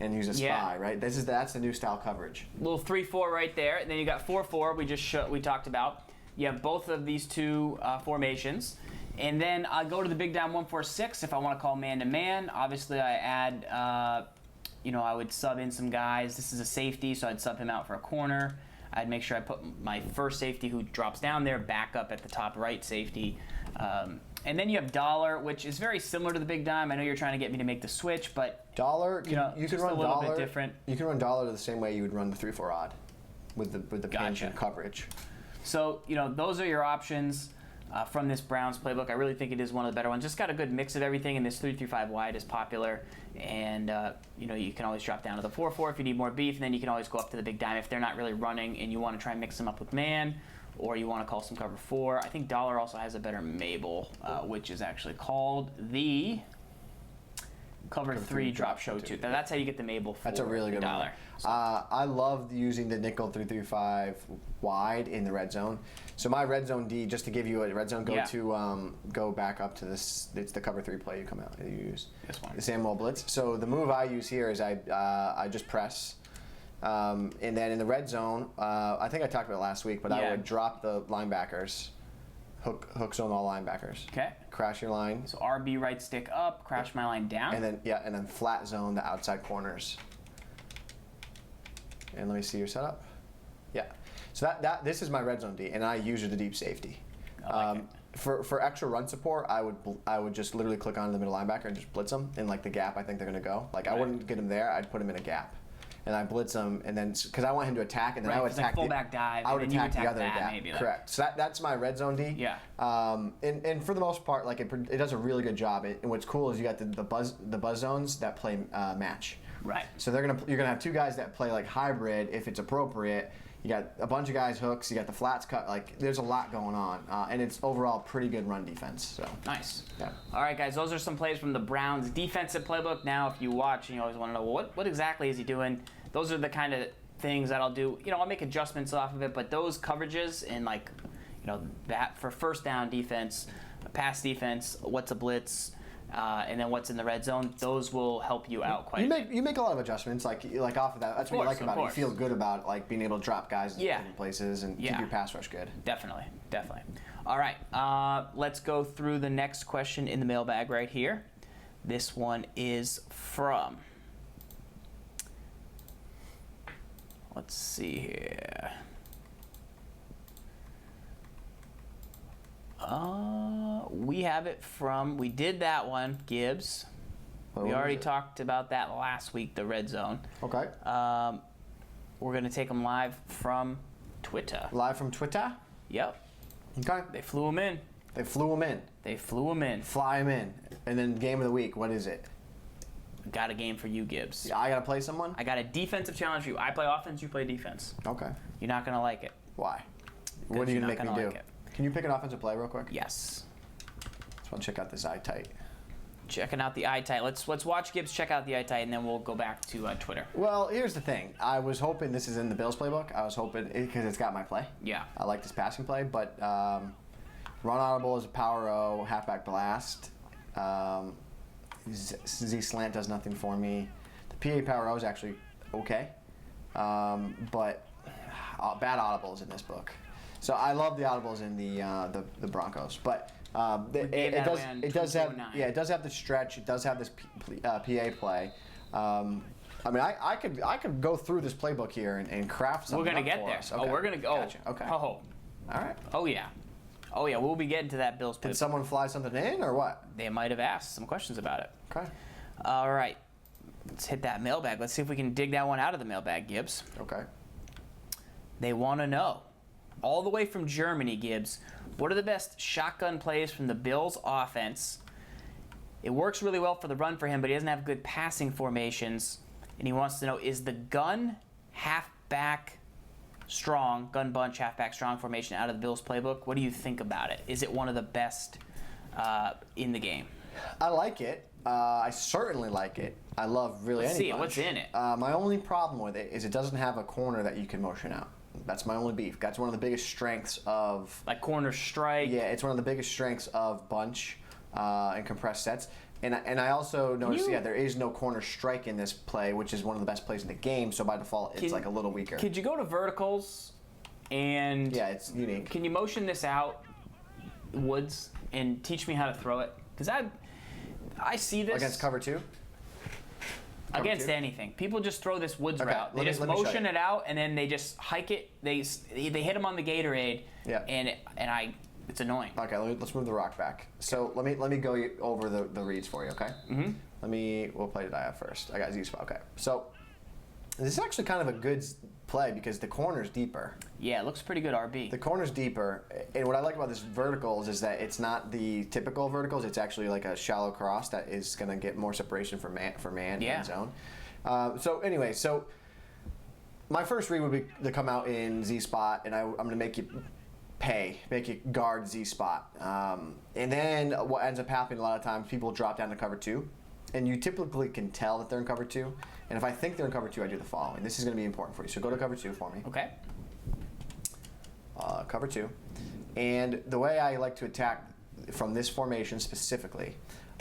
and use a spy, right? That's the new style coverage. Little 3-4 right there, and then you got 4-4. We talked about. You have both of these two formations. And then I go to the big down 1-4-6 if I want to call man-to-man. Obviously, I add, I would sub in some guys. This is a safety, so I'd sub him out for a corner. I'd make sure I put my first safety who drops down there back up at the top right safety. And then you have dollar, which is very similar to the big dime. I know you're trying to get me to make the switch, but dollar, you can run a little dollar bit different. You can run dollar the same way you would run the 3-4 odd with the pinch and coverage. So, those are your options from this Browns playbook. I really think it is one of the better ones. Just got a good mix of everything, and this 3-3-5 wide is popular. And, you can always drop down to the 4-4 if you need more beef, and then you can always go up to the big dime if they're not really running and you want to try and mix them up with man, or you want to call some cover 4. I think dollar also has a better Mabel, which is actually called the cover 3 drop show 2. That's how you get the Mabel for That's a really good dollar. So. I love using the nickel 3-3-5 wide in the red zone. So my red zone D, just to give you a red zone, go back up to this. It's the cover 3 play you come out and you use. This one. The Samuel blitz. So the move I use here is I just press, and then in the red zone, I think I talked about it last week, but I would drop the linebackers. Hook zone all linebackers. Okay. Crash your line. So RB right stick up, crash my line down. And then flat zone the outside corners. And let me see your setup. Yeah. So this is my red zone D, and I use the deep safety. I like it. For extra run support, I would just literally click on the middle linebacker and just blitz them in like the gap I think they're gonna go. Like I wouldn't get him there. I'd put him in a gap. And I blitz him, and then because I want him to attack, and then I would attack fullback dive. I would and attack then the other gap. Maybe, correct. So that's my red zone D. Yeah. And for the most part, like it does a really good job. And what's cool is you got the buzz zones that play match. Right. So you're gonna have 2 guys that play like hybrid if it's appropriate. You got a bunch of guys hooks. You got the flats cut. Like, there's a lot going on, and it's overall pretty good run defense. So nice. Yeah. All right, guys. Those are some plays from the Browns' defensive playbook. Now, if you watch and you always want to know, well, what exactly is he doing? Those are the kind of things that I'll do. I'll make adjustments off of it, but those coverages and that for first down defense, pass defense, what's a blitz, and then what's in the red zone, those will help you out quite a bit. You make a lot of adjustments like off of that. That's what you like about it. You feel good about like being able to drop guys in different places and keep your pass rush good. Definitely. All right, let's go through the next question in the mailbag right here. This one is from, let's see here. We have it from, we did that one, Gibbs. We already talked about that last week, the red zone. Okay. We're going to take them live from Twitter. Live from Twitter? Yep. Okay. They flew them in. Fly them in. And then game of the week, what is it? Got a game for you, Gibbs. Yeah, I got to play someone? I got a defensive challenge for you. I play offense, you play defense. Okay. You're not going to like it. Why? What are you going to make me do? Like it. Can you pick an offensive play real quick? Yes. Just want to check out this eye tight. Checking out the eye tight. Let's watch Gibbs check out the eye tight, and then we'll go back to Twitter. Well, here's the thing. I was hoping this is in the Bills playbook. I was hoping because it's got my play. Yeah. I like this passing play, but run audible is a power O, halfback blast. Z slant does nothing for me. The PA power O is actually okay, but bad audibles in this book. So I love the audibles in the Broncos, but it does have the stretch. It does have this PA play. I mean, I could go through this playbook here and craft something. We're gonna get there. Okay. Oh, we're gonna go. Gotcha. Okay. Oh. All right. Oh yeah. We'll be getting to that Bills. Did someone fly something in or what? They might have asked some questions about it. Okay. All right. Let's hit that mailbag. Let's see if we can dig that one out of the mailbag, Gibbs. Okay. They want to know, all the way from Germany, Gibbs, what are the best shotgun plays from the Bills offense? It works really well for the run for him, but he doesn't have good passing formations. And he wants to know, is the gun halfback strong, gun bunch halfback strong formation out of the Bills playbook? What do you think about it? Is it one of the best in the game? I like it. I certainly like it. I love really any bunch. See it. What's in it? My only problem with it is it doesn't have a corner that you can motion out. That's my only beef. That's one of the biggest strengths of... Like corner strike? Yeah, it's one of the biggest strengths of bunch and compressed sets. And I also noticed, there is no corner strike in this play, which is one of the best plays in the game, so by default, it's like a little weaker. Could you go to verticals and... Yeah, it's unique. Can you motion this out, Woods, and teach me how to throw it? Because I see this... Against cover two? Against anything. People just throw this Woods route. They just motion it out, and then they just hike it. They hit him on the Gatorade, and it's annoying. Okay, let's move the rock back. So let me go over the reads for you, okay? Mm-hmm. What play did I have first? I got Z-spot, okay. So this is actually kind of a good play because the corner's deeper. Yeah, it looks pretty good RB. The corner's deeper, and what I like about this verticals is that it's not the typical verticals. It's actually like a shallow cross that is going to get more separation for man and zone. So my first read would be to come out in Z-spot, and I'm going to make you guard Z-spot. And then what ends up happening a lot of times, people drop down to cover two, and you typically can tell that they're in cover two. And if I think they're in cover two, I do the following. This is going to be important for you. So go to cover two for me. Okay. Cover two. And the way I like to attack from this formation specifically,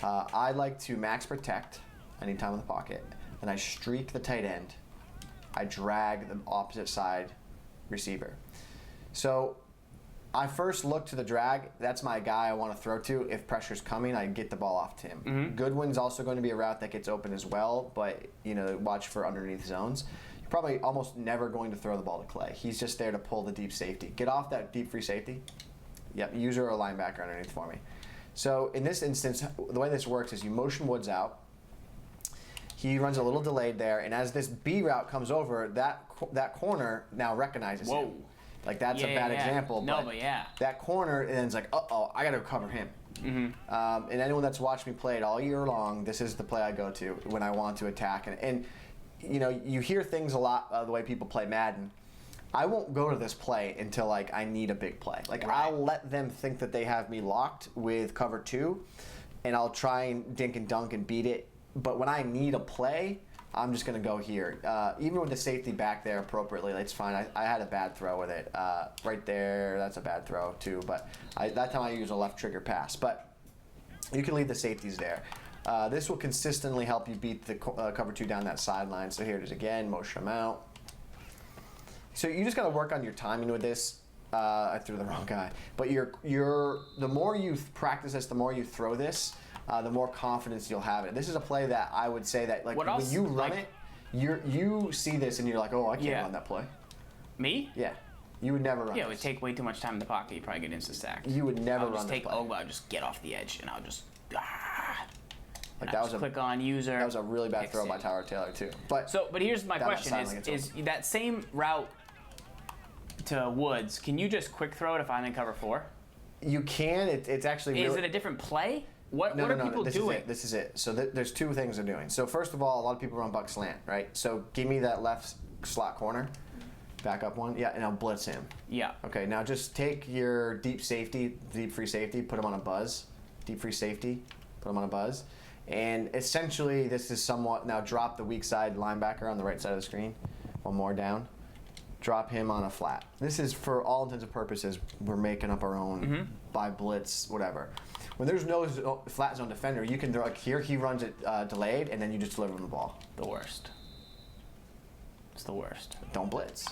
I like to max protect anytime in the pocket, and I streak the tight end. I drag the opposite side receiver. So I first look to the drag. That's my guy I want to throw to. If pressure's coming, I get the ball off to him. Mm-hmm. Goodwin's also going to be a route that gets open as well, but watch for underneath zones. You're probably almost never going to throw the ball to Clay. He's just there to pull the deep safety. Get off that deep free safety. Yep, user or linebacker underneath for me. So in this instance, the way this works is you motion Woods out. He runs a little delayed there, and as this B route comes over, that corner now recognizes him. Like that's a bad example, but that corner, and it's like, uh-oh, I got to cover him. Mm-hmm. And anyone that's watched me play it all year long, this is the play I go to when I want to attack. And you hear things a lot the way people play Madden, I won't go to this play until like I need a big play. Like Right. I'll let them think that they have me locked with cover 2, and I'll try and dink and dunk and beat it. But when I need a play, I'm just gonna go here. Even with the safety back there appropriately, it's fine. I had a bad throw with it right there. That's a bad throw too. But that time I used a left trigger pass. But you can leave the safeties there. This will consistently help you beat the cover 2 down that sideline. So here it is again, motion them out. So you just got to work on your timing with this. I threw the wrong guy. But the more you practice this, the more you throw this, the more confidence you'll have it. This is a play that I would say that like What when else? you run Like- it, you see this and you're like, oh, I can't Yeah. run that play. Me? Yeah, you would never run. Yeah, it this. would take way too much time in the pocket. You probably get instant sacked. You would never I'll just run take this play. I'll just get off the edge and I'll just Like and that I'll was just a click on user. that was a really bad X throw by it. Tyler Taylor too. But But here's my That question: sounds like is it's that same route to Woods? Can you just quick throw it if I'm in cover 4? you can. It's actually. Is really, it a different play? What No, are no, no, people this doing? Is it. This is it. So there's two things they're doing. So first of all, a lot of people run buck slant, right? So give me that left slot corner, back up one, yeah, and I'll blitz him. Yeah. Okay, now just take your deep free safety, put him on a buzz, deep free safety, put him on a buzz, and essentially this is somewhat now drop the weak side linebacker on the right side of the screen, one more down. Drop him on a flat. This is for all intents and purposes, we're making up our own by blitz, whatever. When there's no flat zone defender, you can, like here, he runs it delayed, and then you just deliver him the ball. The worst. It's the worst. Don't blitz.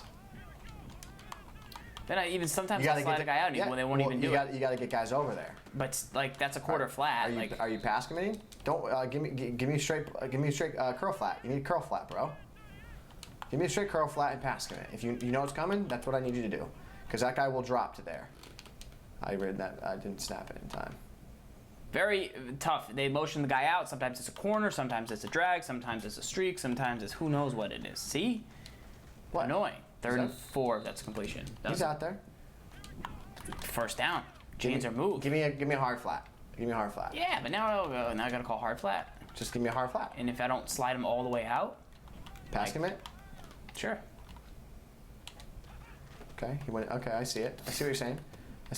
Then I even sometimes You I gotta slide get a guy out when they won't even do it. You gotta get guys over there. But like that's a quarter flat. Are you pass committing? Don't give me a straight curl flat. You need curl flat, bro. Give me a straight curl flat and pass commit. If you know it's coming, that's what I need you to do, because that guy will drop to there. I read that. I didn't snap it in time. Very tough. They motion the guy out. Sometimes it's a corner. Sometimes it's a drag. Sometimes it's a streak. Sometimes it's who knows what it is. See? What? Annoying. Third and that- 4. That's completion. He's out there. First down. Chains are moved. Give me a hard flat. Give me a hard flat. Yeah, but now I gotta call hard flat. Just give me a hard flat. And if I don't slide him all the way out, Pass commit. sure. Okay. He went. Okay. I see it. I see what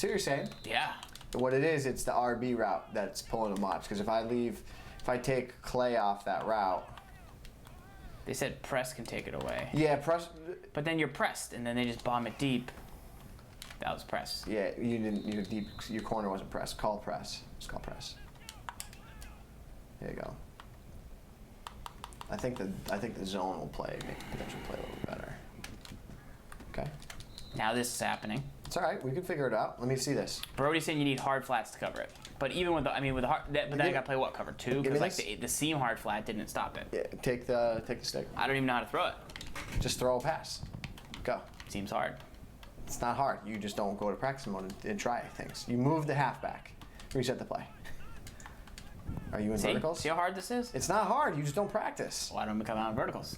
you're saying. Yeah. What it is, it's the RB route that's pulling him watch. Because if I take Clay off that route. They said press can take it away. Yeah, press. But then you're pressed, and then they just bomb it deep. That was press. Yeah, you didn't. Your corner wasn't press. Call press. Just call press. There you go. I think the zone will potentially play a little better. Okay. Now this is happening. It's all right. We can figure it out. Let me see this. Brody's saying you need hard flats to cover it. But even with with the hard, but then I gotta play what, cover 2? Give me Because like this. the seam hard flat didn't stop it. Yeah, take the stick. I don't even know how to throw it. Just throw a pass. Go. Seems hard. It's not hard. You just don't go to practice mode and try things. You move the halfback. Reset the play. Are you in verticals? See how hard this is? It's not hard. You just don't practice. Why don't we come out in verticals?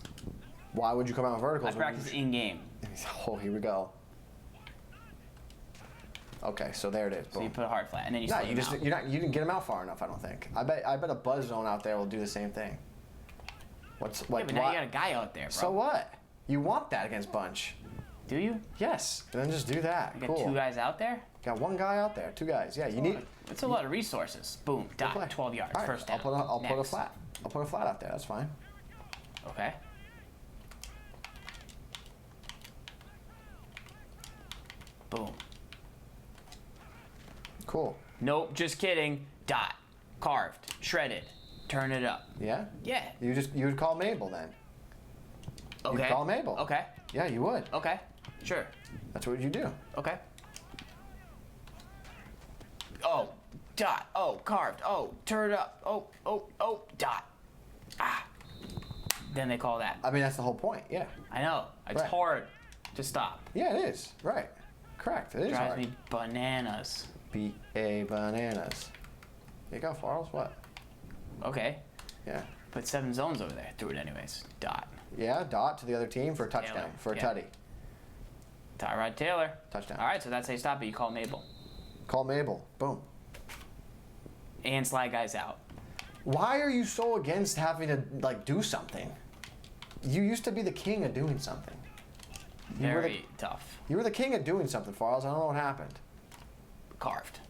Why would you come out with verticals? I practice in game. Oh, here we go. Okay, so there it is. So Boom. you put a hard flat, and then you No, slide you them just out. you didn't get him out far enough. I don't think. I bet a buzz zone out there will do the same thing. Yeah, but now you got a guy out there, bro. So what? You want that against bunch? Do you? Yes. Then just do that. You got Cool. 2 guys out there? Got one guy out there. 2 guys. Yeah, you need. It's a lot of resources. Boom, play. dot, 12 yards, All right, first down. I'll put a Next. flat. I'll put a flat out there. That's fine. Okay. Boom. Cool. Nope, just kidding. Dot. Carved. Shredded. Turn it up. Yeah. Yeah. You would call Mabel then. Okay. You'd call Mabel. Okay. Yeah, you would. Okay. Sure. That's what you do. Okay. Oh, dot. Oh, carved. Oh, turn it up. Oh, dot. Ah. Then they call that. I mean, that's the whole point. Yeah. I know. It's Right. hard to stop. Yeah, it is. Right. Correct. It is Drives hard. me bananas. B.A. bananas. There you go, Farls. What? Okay. Yeah. Put 7 zones over there. Threw it anyways. Dot. Yeah, dot to the other team for a touchdown. Taylor. For a Yeah. tutty. Tyrod Taylor. Touchdown. All right, so that's how you stop it. You call Mabel. Call Mabel. Boom. And slide guys out. Why are you so against having to, like, do something? You used to be the king of doing something. Very tough. You were the king of doing something, Farls. I don't know what happened. Carved.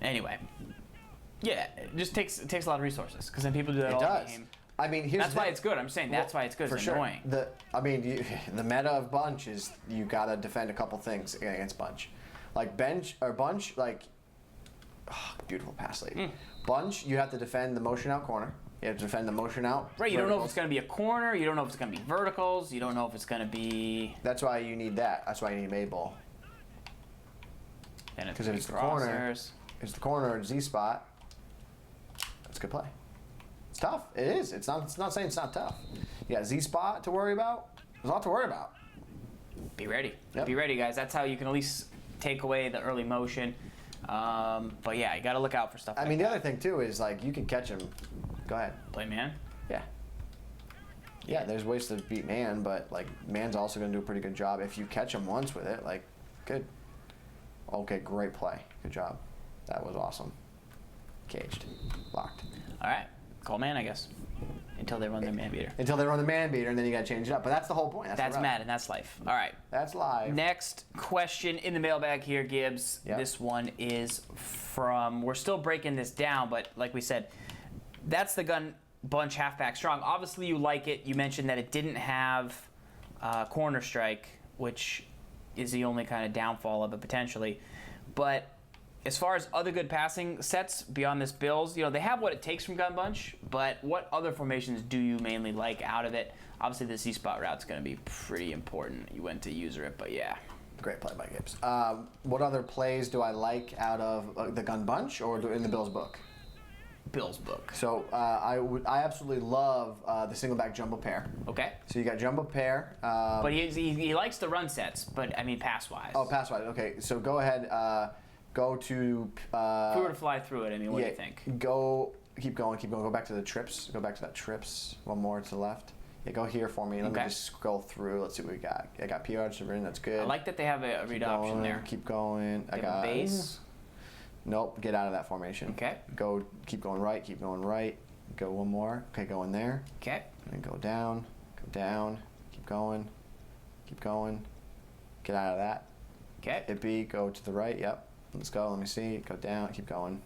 Anyway. Yeah, it just takes a lot of resources because then people do that all the game. I mean, that's why it's good. I'm saying that's why it's good. It's annoying. The meta of bunch is you gotta defend a couple things against bunch, like bunch, like beautiful pass lead. Bunch, you have to defend the motion out corner. You have to defend the motion out. Right. You don't know if it's gonna be a corner. You don't know if it's gonna be verticals. You don't know if it's gonna be. That's why you need that. That's why you need made ball. Because if it's the corner, Z spot. That's a good play. It's tough. It is. It's not saying it's not tough. You got Z spot to worry about. There's a lot to worry about. Be ready. Yep. Be ready, guys. That's how you can at least take away the early motion. But yeah, you got to look out for stuff. I mean, the other thing too is like you can catch him. Go ahead. Play man. Yeah. Yeah. There's ways to beat man, but like man's also going to do a pretty good job if you catch him once with it. Like, good. Okay, great play. Good job. That was awesome. Caged. Locked. All right. Call man, I guess. Until they run their man beater. Until they run the man beater, and then you got to change it up. But that's the whole point. That's Madden. That's life. All right. That's live. Next question in the mailbag here, Gibbs. Yep. This one is from, we're still breaking this down, but like we said, that's the gun bunch halfback strong. Obviously, you like it. You mentioned that it didn't have corner strike, which is the only kind of downfall of it potentially. But as far as other good passing sets beyond this Bills, they have what it takes from gun bunch, but what other formations do you mainly like out of it? Obviously, the Z-spot route's going to be pretty important. You went to user it, but yeah. Great play by Gibbs. What other plays do I like out of the gun bunch or in the Bills book? Bills book. So I absolutely love the single back jumbo pair. Okay. So you got jumbo pair. But he likes the run sets, but I mean pass wise. Oh, pass wise. Okay. So go ahead. Go to. If we were to fly through it, I mean, what do you think? Keep going. Go back to the trips. Go back to that trips. One more to the left. Yeah, go here for me. Let me just scroll through. Let's see what we got. I got PR to that's good. I like that they have a read option there. Keep going. I got a base. Nope. Get out of that formation. Okay. Go. Keep going right. Keep going right. Go one more. Okay. Go in there. Okay. And go down. Go down. Keep going. Keep going. Get out of that. Okay. Hit B. Go to the right. Yep. Let's go. Let me see. Go down. Keep going.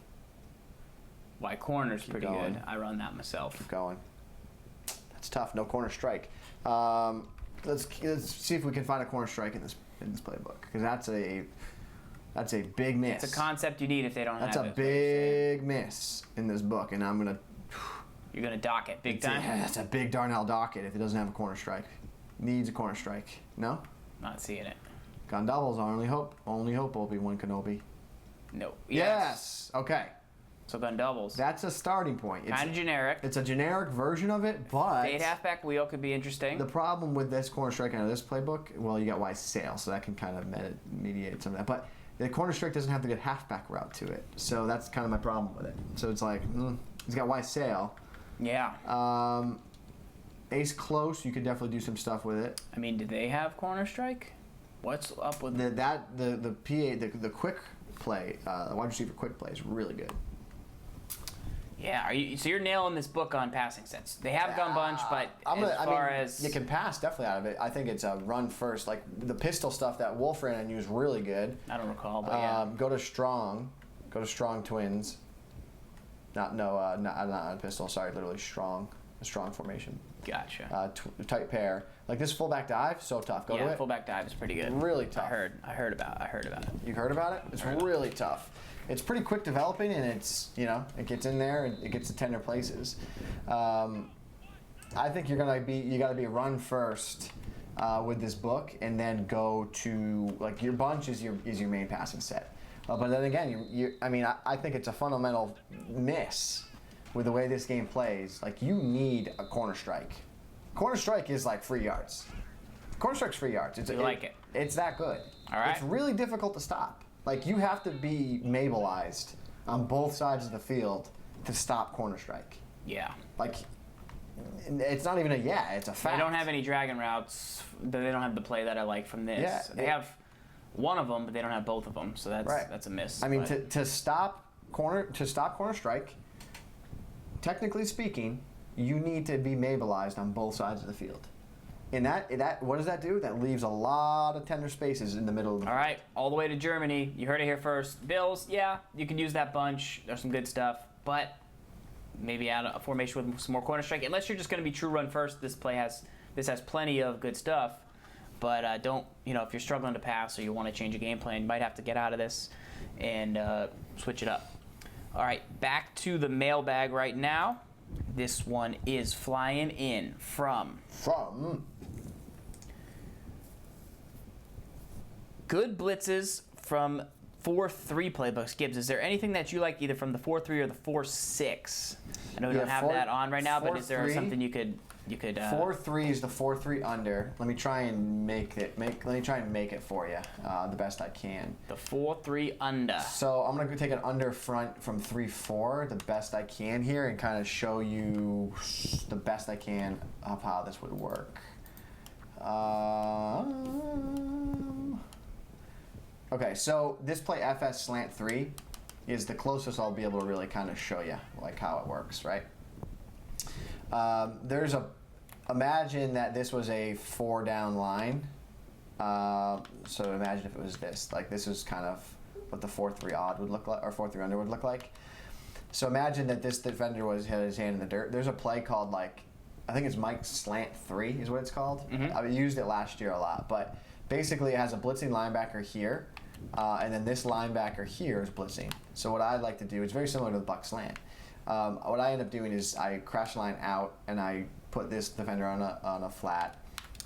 Why corner's pretty good. I run that myself. Keep going. That's tough. No corner strike. Let's see if we can find a corner strike in this playbook, because that's a big miss. It's a concept you need if they don't have it. That's a big miss in this book, and you're gonna dock it big time. Yeah, that's a big Darnell docket if it doesn't have a corner strike. Needs a corner strike. No. Not seeing it. Gun doubles. Only hope. Obi-Wan Kenobi. No. Yes. Okay. So gun doubles. That's a starting point. Kind of generic. It's a generic version of it, but fade halfback wheel could be interesting. The problem with this corner strike out of this playbook, well, you got wide sail, so that can kind of mediate some of that. But the corner strike doesn't have the good halfback route to it, so that's kind of my problem with it. So it's like he's got wide sail. Yeah. Ace close, you could definitely do some stuff with it. I mean, do they have corner strike? What's up with the PA the quick play, the wide receiver quick play is really good. Yeah, so you're nailing this book on passing sets. They have gun bunch, but as you can pass definitely out of it. I think it's a run first, like the pistol stuff that Wolf ran and used really good. I don't recall, but yeah. Go to strong twins. Not a pistol. Sorry, literally strong. A strong formation. Gotcha. Tight pair. Like this fullback dive, so tough. Go to it. Fullback dive is pretty good. Really tough. I heard about it. You heard about it? It's really tough. It's pretty quick developing, and it's it gets in there and it gets to tender places. I think you got to be run first with this book, and then go to like your bunch is your main passing set. But then again, I think it's a fundamental miss with the way this game plays. Like you need a corner strike. Corner strike is like free yards. Corner strike's free yards. It's that good. All right. It's really difficult to stop. Like you have to be Mabelized on both sides of the field to stop corner strike. Yeah. Like it's not even it's a fact. They don't have any dragon routes. They don't have the play that I like from this. Yeah, they have one of them, but they don't have both of them. So that's a miss. I mean, to stop corner strike, technically speaking, you need to be Mabelized on both sides of the field. And that what does that do? That leaves a lot of tender spaces in the middle of the All right, all the way to Germany. You heard it here first. Bills, yeah, you can use that bunch. There's some good stuff, but maybe add a formation with some more corner strike. Unless you're just going to be true run first, this has plenty of good stuff. But don't, if you're struggling to pass or you want to change a game plan, you might have to get out of this and switch it up. All right, back to the mailbag right now. This one is flying in from Good Blitzes from 4-3 playbooks. Gibbs, is there anything that you like either from the 4-3 or the 4-6? I know we don't have that on right now, but is there something you could 4-3 is the 4-3 under. Let me try and make it for you the best I can. The 4-3 under. So I'm gonna take an under front from 3-4, the best I can here, and kind of show you the best I can of how this would work. Okay, so this play FS slant 3 is the closest I'll be able to really kind of show you like how it works, right? Imagine that this was a 4-down line. So imagine if it was this. Like this is kind of what the 4-3 odd would look like, or 4-3 under would look like. So imagine that this defender had his hand in the dirt. There's a play called I think it's Mike Slant 3 is what it's called. Mm-hmm. I used it last year a lot, but basically it has a blitzing linebacker here, and then this linebacker here is blitzing. So what I'd like to do, it's very similar to the Buck Slant. What I end up doing is I crash line out and I put this defender on a flat.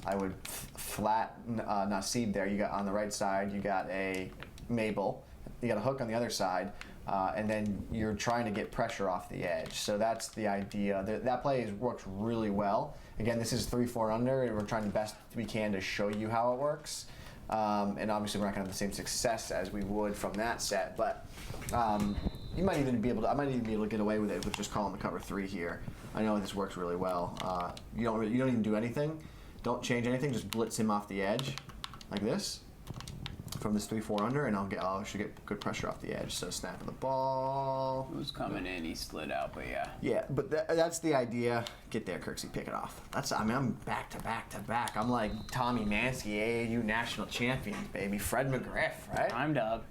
I would flat Nasib there. You got on the right side, you got a Mabel. You got a hook on the other side, and then you're trying to get pressure off the edge. So that's the idea. That play works really well. Again, this is 3-4 under, and we're trying the best we can to show you how it works. And obviously, we're not going to have the same success as we would from that set, but. I might even be able to get away with it with just calling the cover 3 here. I know this works really well. You don't even do anything. Don't change anything. Just blitz him off the edge, like this, from this 3-4 under, and I should get good pressure off the edge. So snap of the ball. Who's coming in? He slid out, but yeah. Yeah, but that's the idea. Get there, Kirksey. Pick it off. I'm back to back to back. I'm like Tommy Mansky, AAU national champions, baby. Fred McGriff, right? I'm Doug.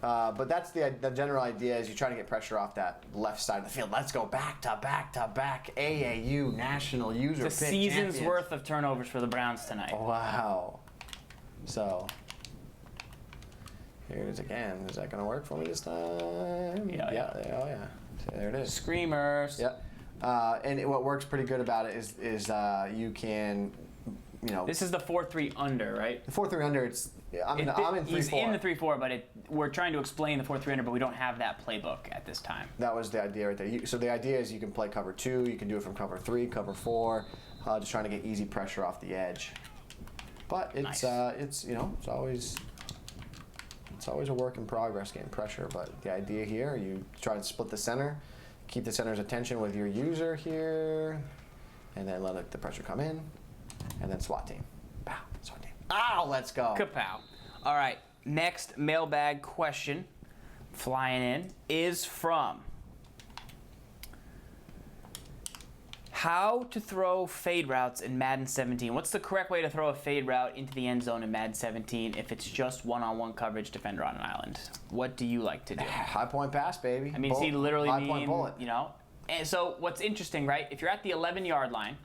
But that's the general idea is you try to get pressure off that left side of the field. Let's go back to back to back AAU national user pick champions. The season's champions. worth of turnovers for the Browns tonight. Wow. So here it is again. Is that going to work for me this time? Yeah. Oh yeah. So there it is. Screamers. Yep. And what works pretty good about it is you can, This is the 4-3 under, right? The 4-3 under. I'm in 3-4. He's in the 3-4, but we're trying to explain the 4-3 under, but we don't have that playbook at this time. That was the idea right there. So the idea is you can play cover 2, you can do it from cover 3, cover 4, just trying to get easy pressure off the edge. But it's Nice. it's always a work in progress getting pressure. But the idea here, you try to split the center, keep the center's attention with your user here, and then let the pressure come in, and then SWAT team. Pow, SWAT team. Ow, let's go. Kapow. All right, next mailbag question flying in is from how to throw fade routes in Madden 17. What's the correct way to throw a fade route into the end zone in Madden 17 if it's just one-on-one coverage defender on an island? What do you like to do? High point pass, baby. I mean, does he literally high point bullet. And so what's interesting, right? If you're at the 11-yard line,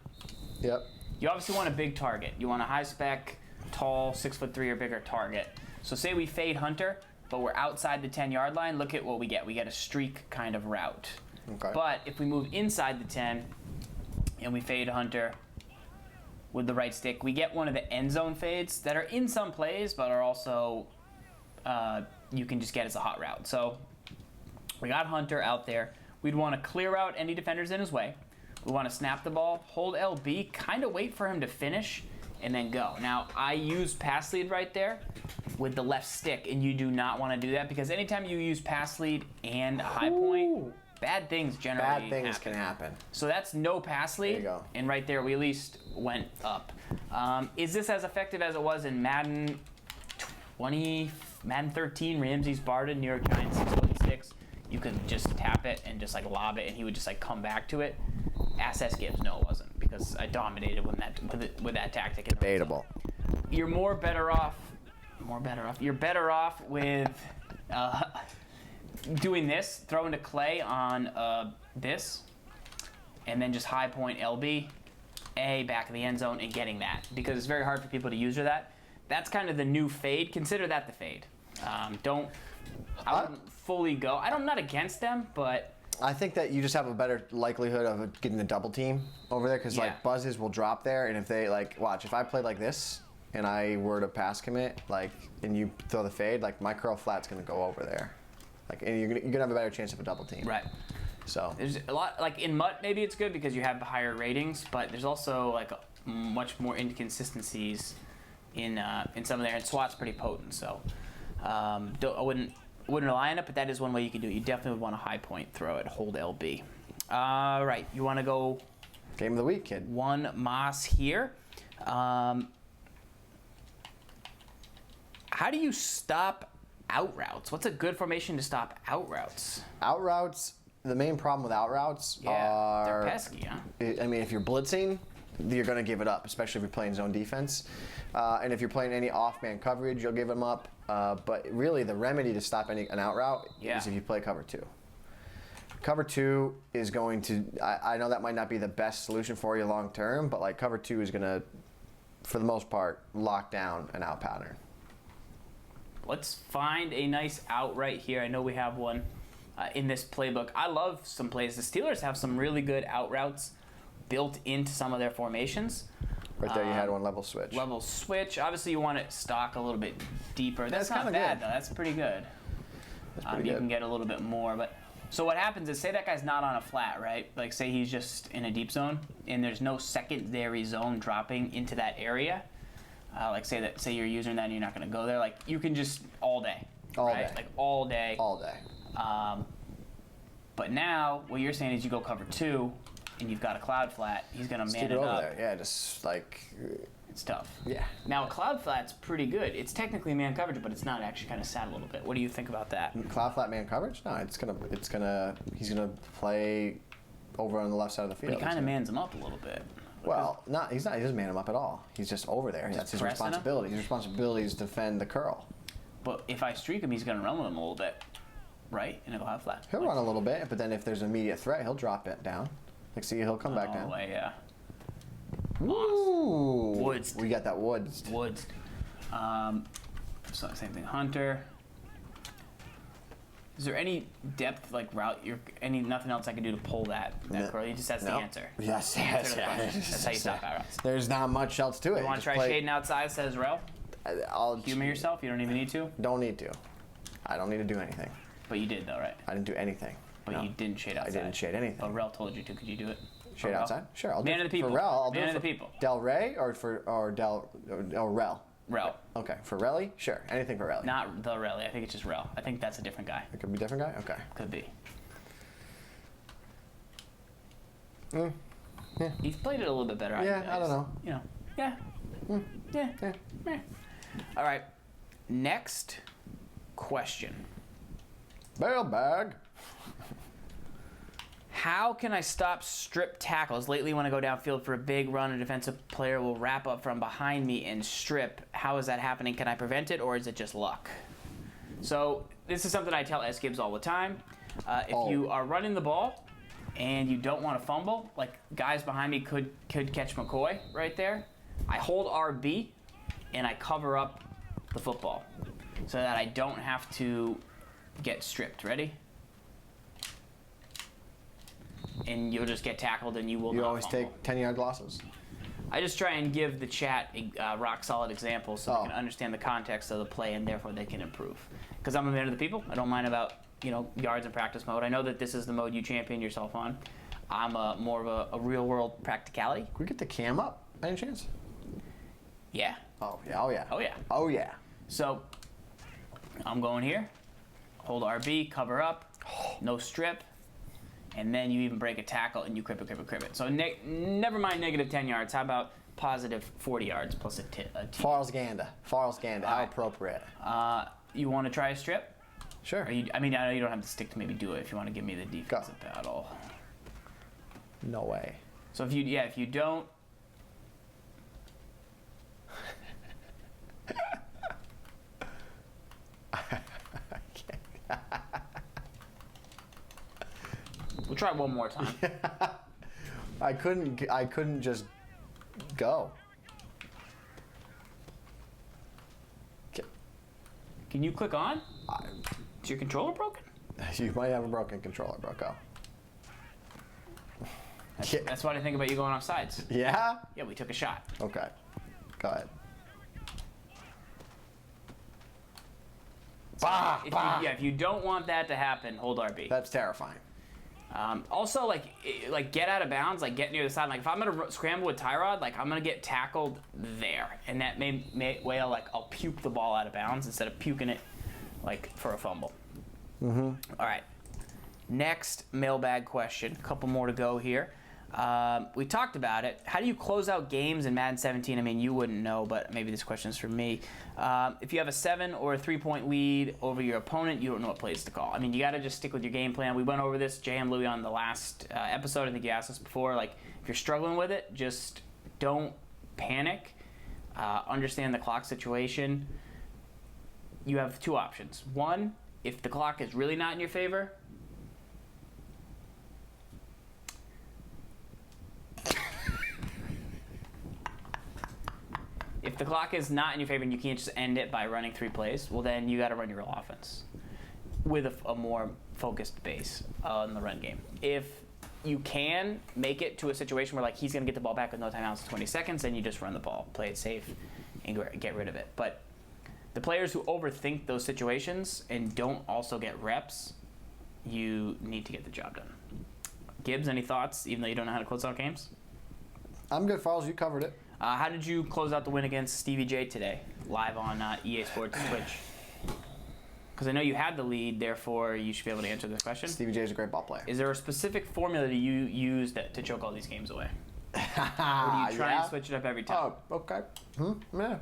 Yep. you obviously want a big target. You want a high-spec, tall, 6'3" or bigger target. So say we fade Hunter, but we're outside the 10-yard line. Look at what we get. We get a streak kind of route. Okay. But if we move inside the 10 and we fade Hunter with the right stick, we get one of the end zone fades that are in some plays, but are also you can just get as a hot route. So we got Hunter out there. We'd want to clear out any defenders in his way. We want to snap the ball, hold LB, kind of wait for him to finish, and then go. Now, I use pass lead right there with the left stick, and you do not want to do that because anytime you use pass lead and a high point, bad things generally can happen. So that's no pass lead. There you go. And right there, we at least went up. Is this as effective as it was in Madden 13, Ramsey's Barden, New York Giants 6-6? You could just tap it and just like lob it, and he would just like come back to it. SS Gibbs, no, it wasn't, because I dominated with that tactic. Debatable. You're better off. You're better off with doing this, throwing to Clay on this, and then just high point LB, back of the end zone, and getting that, because it's very hard for people to use that. That's kind of the new fade. Consider that the fade. I wouldn't fully go. I'm not against them, but I think that you just have a better likelihood of getting the double team over there, because like buzzes will drop there, and if they watch, if I played like this and I were to pass commit, and you throw the fade, my curl flat's gonna go over there, and you're gonna have a better chance of a double team. Right. So there's a lot, in MUT maybe it's good because you have the higher ratings, but there's also much more inconsistencies in some of there, and SWAT's pretty potent, so I wouldn't rely on it, but that is one way you can do it. You definitely would want a high point throw it, hold LB. All right, you want to go game of the week, kid. One Moss here. How do you stop out routes? What's a good formation to stop out routes? Out routes, the main problem with out routes are... they're pesky, huh? I mean, if you're blitzing, you're going to give it up, especially if you're playing zone defense. And if you're playing any off-man coverage, you'll give them up. But really, the remedy to stop an out route is if you play cover 2. Cover 2 is going to... I know that might not be the best solution for you long term, but cover 2 is going to, for the most part, lock down an out pattern. Let's find a nice out right here. I know we have one in this playbook. I love some plays. The Steelers have some really good out routes built into some of their formations. Right there, you had one level switch. Level switch. Obviously, you want it stock a little bit deeper. That's not bad, though. That's pretty good. That's pretty good. You can get a little bit more. But so what happens is, say that guy's not on a flat, right? Say he's just in a deep zone, and there's no secondary zone dropping into that area. Say you're using that and you're not going to go there. You can just all day. All day. All day. All day. But now, what you're saying is you go cover 2, and you've got a cloud flat. He's going to man it up. There. Yeah, just it's tough. Yeah. Now, a cloud flat's pretty good. It's technically man coverage, but it's not actually kind of sad a little bit. What do you think about that? Cloud flat man coverage? No, he's gonna play over on the left side of the field. But he kind of mans him up a little bit. Well, he's not. He doesn't man him up at all. He's just over there. That's his responsibility. His responsibility is to defend the curl. But if I streak him, he's going to run with him a little bit, right? And it'll have flat. He'll run a little bit, but then if there's an immediate threat, he'll drop it down. See, he'll come back down. Way, yeah. Ooh. Woods. We got that woods. Woods. So same thing. Hunter. Is there any depth route? Nothing else I can do to pull that curl? That's the answer. Yes. That's how you stop out routes. There's not much else to it. You want to try shading outside? Says Rel. I'll humor yourself. You don't even need to. Don't need to. I don't need to do anything. But you did though, right? I didn't do anything. But you didn't shade outside. I didn't shade anything. But Rel told you to. Could you do it? Shade outside? Sure, I'll do it. Man of the people. For Rel, I'll do it. Man of the people. Del Rey or Rel? Rel. Okay, for Relly? Sure, anything for Relly. Not the Relly. I think it's just Rel. I think that's a different guy. It could be a different guy? Okay. Could be. Yeah. He's played it a little bit better. Yeah, I don't know. Yeah. Yeah. All right. Next question. Mailbag. How can I stop strip tackles? Lately, when I go downfield for a big run, a defensive player will wrap up from behind me and strip. How is that happening? Can I prevent it, or is it just luck? So this is something I tell S. Gibbs all the time. If you are running the ball and you don't want to fumble, guys behind me could catch McCoy right there, I hold RB and I cover up the football so that I don't have to get stripped. Ready? And you'll just get tackled and you will not You always fumble. take 10-yard losses? I just try and give the chat a rock-solid example so they can understand the context of the play and therefore they can improve. Because I'm a man of the people. I don't mind about yards in practice mode. I know that this is the mode you champion yourself on. I'm more of a real-world practicality. Can we get the cam up by any chance? Yeah. Oh, yeah. Oh, yeah. Oh, yeah. Oh, yeah. So I'm going here. Hold RB, cover up, no strip. And then you even break a tackle and you crip it. So never mind negative 10 yards. How about positive 40 yards plus a T? Farls Ganda. How appropriate. You want to try a strip? Sure. I know you don't have to stick to maybe do it if you want to give me the defensive battle. No way. So if you don't. We'll try one more time. I couldn't just go. Can you click on? Is your controller broken? You might have a broken controller, bro. Go. That's what I think about you going off sides. Yeah? Yeah, we took a shot. Okay. Go ahead. If you don't want that to happen, hold RB. That's terrifying. Also, like get out of bounds, like get near the side. Like if I'm gonna scramble with Tyrod, like I'm gonna get tackled there, and that may I'll puke the ball out of bounds instead of puking it like for a fumble. Mm-hmm. All right. Next mailbag question. A couple more to go here. We talked about it. How do you close out games in Madden 17? I mean, you wouldn't know, but maybe this question is for me. If you have a 7 or a 3-point lead over your opponent, you don't know what plays to call. I mean, you got to just stick with your game plan. We went over this, Jay and Louie, on the last episode. I think you asked us before. Like, if you're struggling with it, just don't panic. Understand the clock situation. You have two options. One, if the clock is really not in your favor, if the clock is not in your favor and you can't just end it by running 3 plays, well then you got to run your real offense with a more focused base on the run game. If you can make it to a situation where like he's going to get the ball back with no timeouts in 20 seconds, then you just run the ball, play it safe, and get rid of it. But the players who overthink those situations and don't also get reps, you need to get the job done. Gibbs, any thoughts, even though you don't know how to close out games? I'm good, Farls. You covered it. How did you close out the win against Stevie J today, live on EA Sports Twitch? Because I know you had the lead, therefore you should be able to answer this question. Stevie J is a great ball player. Is there a specific formula that you use to choke all these games away? Or do you try and switch it up every time? Oh, okay. Yeah.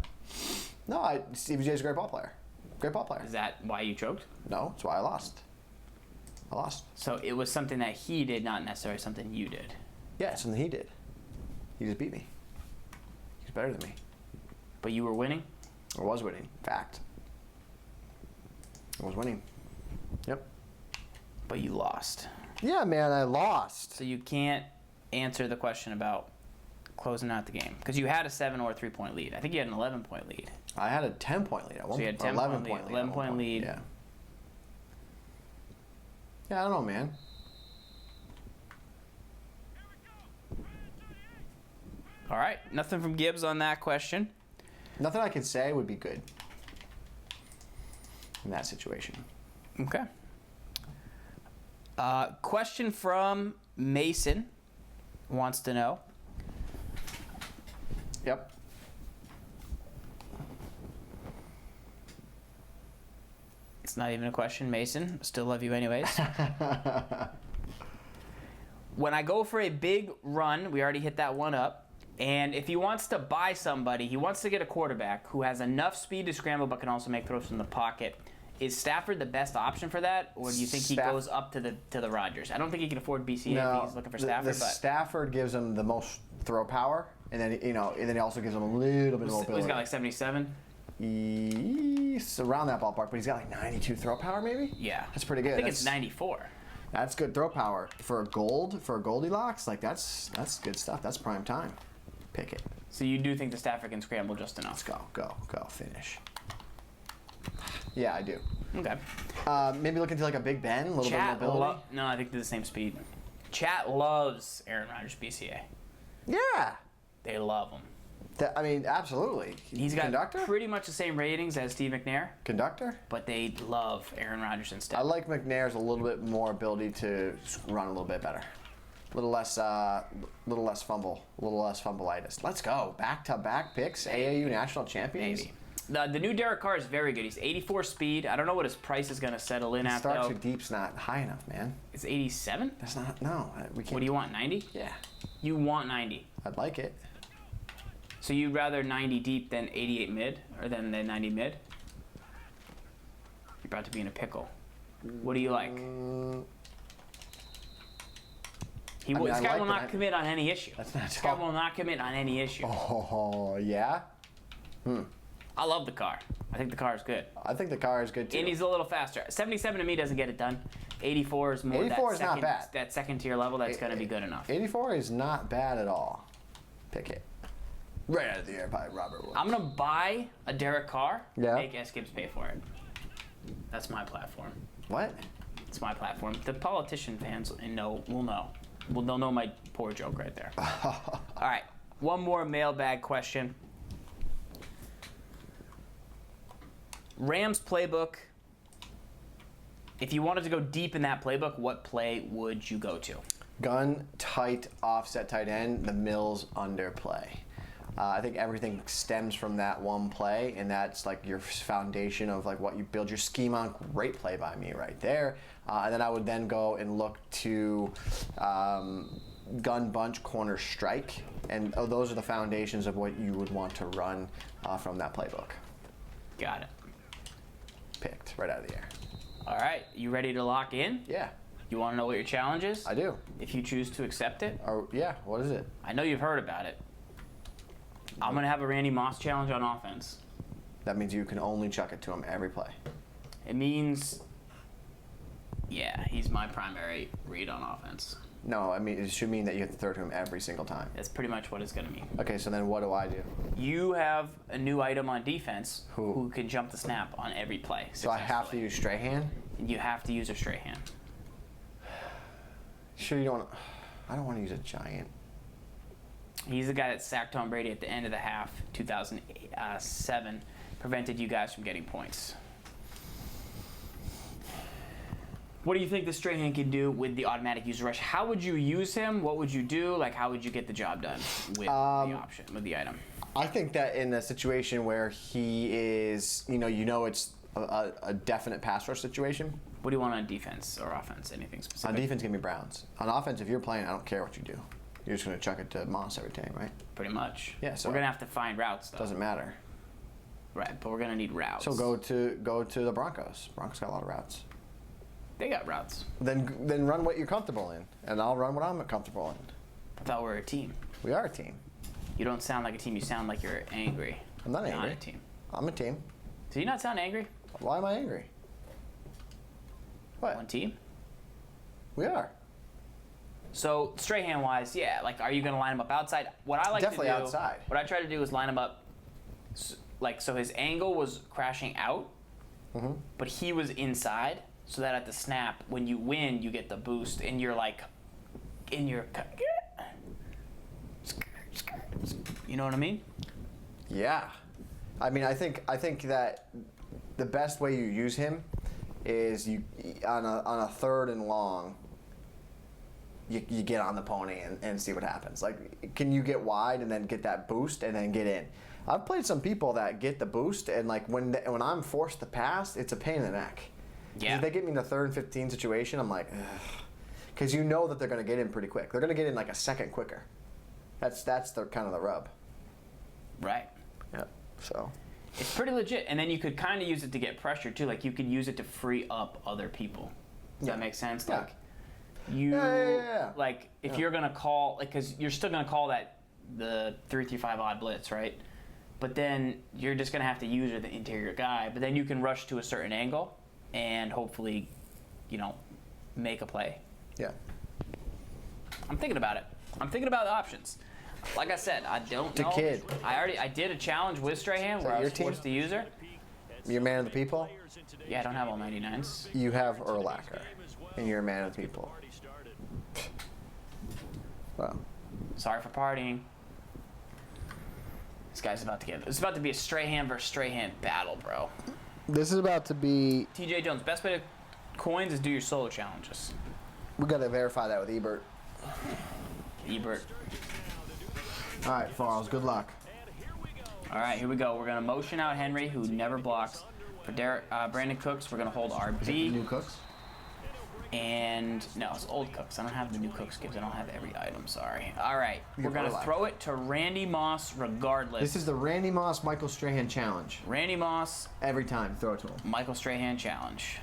No, Stevie J is a great ball player. Great ball player. Is that why you choked? No, that's why I lost. So it was something that he did, not necessarily something you did. Yeah, something he did. He just beat me. He's better than me. But you were winning? I was winning. Fact. I was winning. Yep. But you lost. Yeah, man, I lost. So you can't answer the question about closing out the game. Because you had a 7 or a 3-point lead. I think you had an 11-point lead. I had a 10-point lead at one point. So you had 10-point lead. 11-point lead. Yeah. Yeah, I don't know, man. All right. Nothing from Gibbs on that question. Nothing I could say would be good in that situation. Okay. Question from Mason wants to know. Yep. It's not even a question, Mason. Still love you anyways. When I go for a big run, we already hit that one up, and if he wants to buy somebody, he wants to get a quarterback who has enough speed to scramble but can also make throws from the pocket. Is Stafford the best option for that, or do you think he goes up to the Rodgers? I don't think he can afford BCA if he's looking for Stafford. But Stafford gives him the most throw power, and then he also gives him a little bit of mobility. He's got like 77. He's around that ballpark, but he's got like 92 throw power, maybe. Yeah, that's pretty good. I think it's 94. That's good throw power for a Goldilocks. Like that's good stuff. That's prime time. Pick it. So you do think the Stafford can scramble just enough? Let's go, finish. Yeah, I do. Okay. Maybe look into like a Big Ben, a little bit of mobility. No, I think they're the same speed. Chat loves Aaron Rodgers BCA. Yeah. They love him. I mean, absolutely. He's got pretty much the same ratings as Steve McNair. Conductor? But they love Aaron Rodgers instead. I like McNair's a little bit more ability to run a little bit better. A little less fumble, a little less fumbleitis. Let's go. Back-to-back picks, AAU national champions. Maybe. The new Derek Carr is very good. He's 84 speed. I don't know what his price is going to settle in at, though. Start to deep's not high enough, man. It's 87? That's not, no. We can't. What do you want, 90? Yeah. You want 90? I'd like it. So you'd rather 90 deep than 88 mid, or than 90 mid? You're about to be in a pickle. What do you like? This guy will not commit on any issue. That's not This guy will not commit on any issue. Oh, yeah? I love the car. I think the car is good. I think the car is good, too. And he's a little faster. 77 to me doesn't get it done. 84 is more 84 is not bad. That second tier level, that's going to be good enough. 84 is not bad at all. Pick it. Right out of the air by Robert Woods. I'm going to buy a Derek Carr, Yeah. make S. Gibbs pay for it. That's my platform. What? It's my platform. The politician fans will know. Well, they'll know my poor joke right there. All right, one more mailbag question. Rams playbook. If you wanted to go deep in that playbook, what play would you go to? Gun, tight, offset tight end, the Mills underplay. I think everything stems from that one play, and that's like your foundation of like what you build your scheme on. Great play by me right there. And then I would then go and look to gun, bunch, corner, strike, and those are the foundations of what you would want to run from that playbook. Got it. Picked right out of the air. All right, you ready to lock in? Yeah. You want to know what your challenge is? I do. If you choose to accept it. Or yeah, what is it? I know you've heard about it. I'm going to have a Randy Moss challenge on offense. That means you can only chuck it to him every play. It means, yeah, he's my primary read on offense. No, I mean, it should mean that you have to throw it to him every single time. That's pretty much what it's going to mean. Okay, so then what do I do? You have a new item on defense Who? who can jump the snap on every play. So I have to use Strahan? And you have to use a straight hand. Sure you don't... I don't want to use a giant. He's the guy that sacked Tom Brady at the end of the half, 2007, prevented you guys from getting points. What do you think the Strahan can do with the automatic user rush? How would you use him? What would you do? Like, how would you get the job done with the option, with the item? I think that in a situation where he is, it's a definite pass rush situation. What do you want on defense or offense? Anything specific? On defense, give me Browns. On offense, if you're playing, I don't care what you do. You're just going to chuck it to Moss every time, right? Pretty much. Yeah, so we're going to have to find routes, though. Doesn't matter. Right, but we're going to need routes. So go to the Broncos. Broncos got a lot of routes. They got routes. Then run what you're comfortable in, and I'll run what I'm comfortable in. I thought we were a team. We are a team. You don't sound like a team. You sound like you're angry. I'm not angry. Not a team. I'm a team. Do you not sound angry? Why am I angry? What? One team? We are. So Strahan-wise, yeah. Like, are you going to line him up outside? What I like Definitely to do, outside. What I try to do is line him up, so his angle was crashing out, but he was inside, so that at the snap, when you win, you get the boost, and you're like, in your, you know what I mean? Yeah. I mean, I think that the best way you use him is you on a third and long. You get on the pony and see what happens. Like, can you get wide and then get that boost and then get in? I've played some people that get the boost, and like when I'm forced to pass, it's a pain in the neck. Yeah. If they get me in a 3rd and 15 situation, I'm like, because you know that they're going to get in pretty quick. They're going to get in like a second quicker. That's the kind of the rub. Right. Yeah. So. It's pretty legit, and then you could kind of use it to get pressure too. Like, you could use it to free up other people. Does that make sense? Yeah. Like, like if you're gonna call, like, because you're still gonna call that the 3-3-5 odd blitz, right? But then you're just gonna have to use the interior guy. But then you can rush to a certain angle and hopefully, make a play. Yeah. I'm thinking about it. I'm thinking about the options. Like I said, I don't know. Kid. I did a challenge with Strahan where I was forced to use her. You're a man of the people? Yeah, I don't have all 99s. You have Urlacher, and you're a man of the people. Well. Sorry for partying. This guy's about to get... It's about to be a Strahan versus Strahan battle, bro. This is about to be... TJ Jones, best way to coins is do your solo challenges. We got to verify that with Ebert. Ebert. All right, Farls, good luck. All right, here we go. We're going to motion out Henry, who never blocks. For Brandon Cooks, we're going to hold RB. New Cooks? And no, it's old Cooks. I don't have the new Cooks gives. I don't have every item. Sorry. All right, we're gonna throw it to Randy Moss regardless. This is the Randy Moss Michael Strahan challenge. Randy Moss. Every time, throw it to him. Michael Strahan challenge.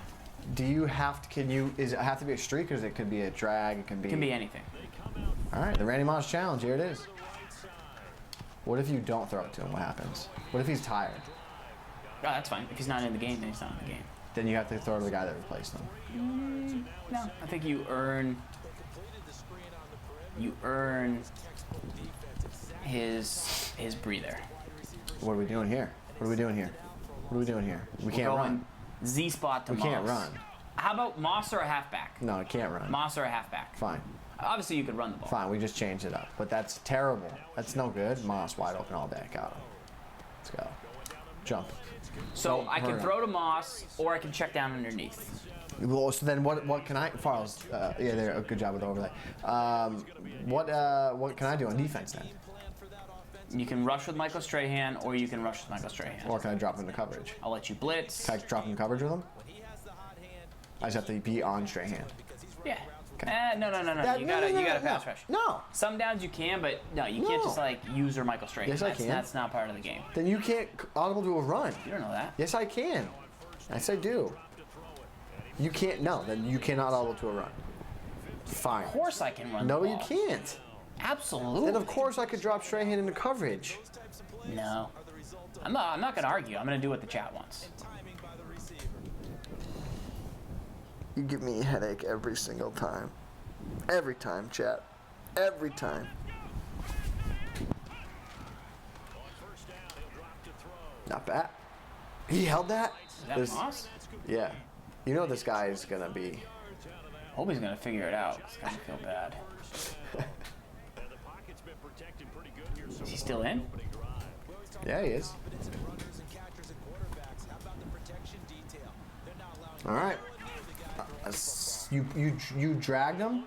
Do you have to? Is it have to be a streak, or it could be a drag? It can be. It can be anything. All right, the Randy Moss challenge. Here it is. What if you don't throw it to him? What happens? What if he's tired? Oh, that's fine. If he's not in the game, then he's not in the game. Then you have to throw to the guy that replaced him. No, I think you earn his breather. What are we doing here? What are we doing here? What are we doing here? We can't run. Z spot to We Moss. can't run. How about Moss or a halfback? No, it can't run. Moss or a halfback? Fine. Obviously, you could run the ball. Fine, we just changed it up. But that's terrible. That's no good. Moss wide open all day. Got him. Let's go. Jump. So Oh, I can hurry throw to Moss, or I can check down underneath. Well, so then what can I... Farls, yeah, there. Good job with the overlay. What can I do on defense then? You can rush with Michael Strahan, or you can rush with Michael Strahan. Or can I drop him into coverage? I'll let you blitz. Can I drop him in coverage with him? I just have to be on Strahan. Yeah. Okay. No. You gotta pass rush. No. Some downs you can, but no, you can't just like use your Michael Strahan. Yes, I can. That's not part of the game. Then you can't audible to a run. You don't know that. Yes, I can. Yes, I do. You can't. No, then you cannot audible to a run. Fine. Of course I can run No, the you ball. can't. Absolutely. Then of course I could drop Strahan into coverage. No. I'm not gonna argue. I'm gonna do what the chat wants. You give me a headache every single time. Every time, chat. Every time. Not bad. He held that? Is that Moss? Yeah. You know this guy is gonna be... Hope he's gonna figure it out. It's gonna feel bad. Is he still in? Yeah, he is. All right. You dragged him?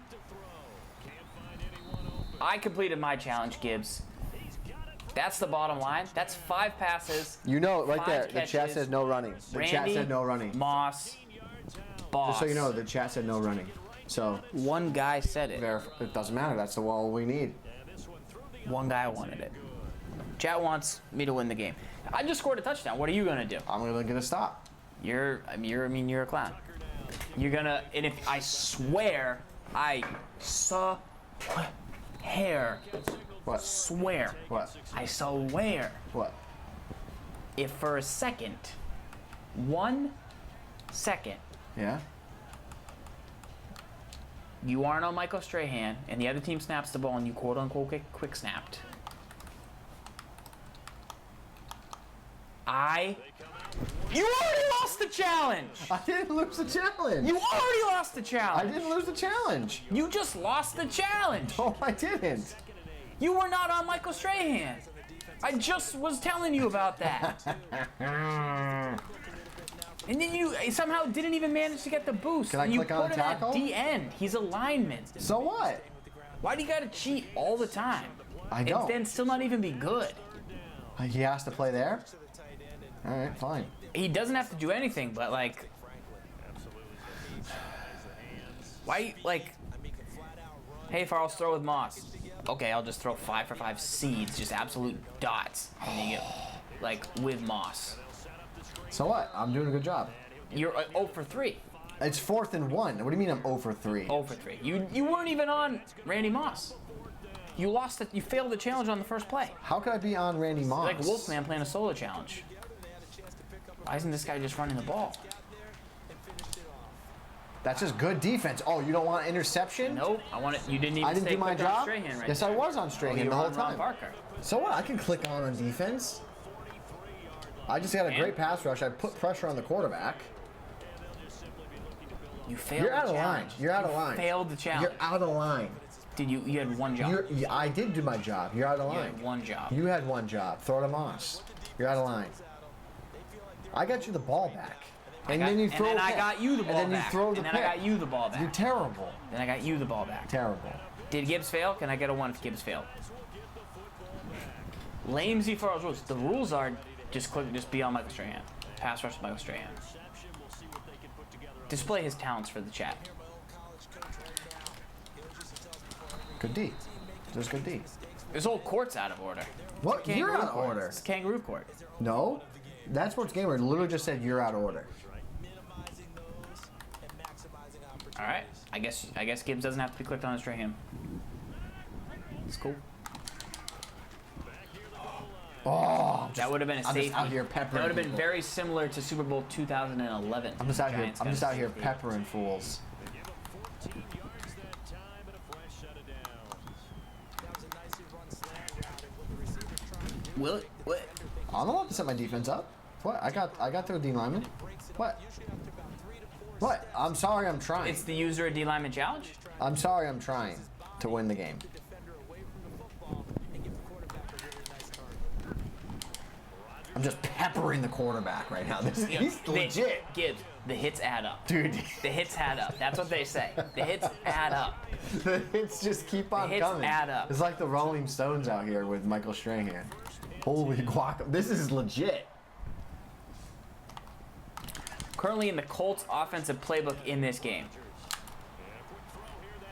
I completed my challenge, Gibbs. That's the bottom line. That's 5 passes. You know, right 5 there, the chat catches. said no running. The chat Randy said no running. Moss, Boss. Just so you know, the chat said no running. So, One guy said it. it doesn't matter. That's the wall we need. One guy wanted it. Chat wants me to win the game. I just scored a touchdown. What are you gonna do? I'm gonna stop. You're a clown. You're gonna, and if I swear, I saw hair. What? Swear. What? I swear. What? If for a second, 1 second, Yeah? you aren't on Michael Strahan and the other team snaps the ball and you quote unquote quick snapped, you already lost the challenge. I didn't lose the challenge. You already lost the I challenge. didn't lose the challenge. You just lost the challenge. No, I didn't. You were not on Michael Strahan. I just was telling you about that. And then you somehow didn't even manage to get the boost. Can I and you click on put him tackle? at the end. He's a lineman. So what? Why do you gotta cheat all the time? I don't. And then still not even be good. He has to play there? All right, fine. He doesn't have to do anything, but like, why? Like, hey, Farls, throw with Moss. Okay, I'll just throw 5 for 5 seeds, just absolute dots, and then you get like with Moss. So what? I'm doing a good job. You're 0 for 3. It's 4th and 1. What do you mean I'm 0 for 3? 0 for 3. You weren't even on Randy Moss. You lost it. You failed the challenge on the first play. How could I be on Randy Moss? Like Wolfman playing a solo challenge. Why isn't this guy just running the ball? That's just good defense. Oh, you don't want interception? Nope. I want it. You didn't even I didn't stay do my clicked on job? Strahan right Yes, there. I was on Oh, Strahan you the were whole on Ron time. Parker. So what? I can click on defense. I just got a Man. great pass rush. I put pressure on the quarterback. You failed You're out the of line. challenge. You're out You of line. Failed the challenge. You're out of line. Did you? You had one job. I did do my job. You're out of You line. had one job. You had one job. Throw to Moss. You're out of line. I got you the ball back. And then you throw and then a I pick. got you the ball And then back. you throw the and then pick. I got you the ball back. You're terrible. Then I got you the ball back. Terrible. Did Gibbs fail? Can I get a 1 if Gibbs failed? Lame ZFarls rules. The rules are just be on Michael Strahan. Pass rush Michael Strahan. Display his talents for the chat. Good D. There's good D. This whole court's out of order. What? You're Kangaroo out of court. order. It's kangaroo court. No. That Sports Gamer literally just said you're out of order. All right. I guess Gibbs doesn't have to be clicked on as Strahan. It's cool. Oh, That would have been a safety. I'm just out here peppering. That would have been people. very similar to Super Bowl 2011. I'm just out here. Giants I'm got just a out here safety. peppering fools. What? I'm allowed to set my defense up. What? I got through a D lineman. What? What? I'm sorry. I'm trying. It's the user D lineman challenge. I'm sorry. I'm trying to win the game. I'm just peppering the quarterback right now. He's legit. Gibbs, the hits add up. Dude. The hits add up. That's what they say. The hits add up. The hits just keep on hits coming. add up. It's like the Rolling Stones out here with Michael Strahan. Holy guac! This is legit. Currently in the Colts offensive playbook in this game.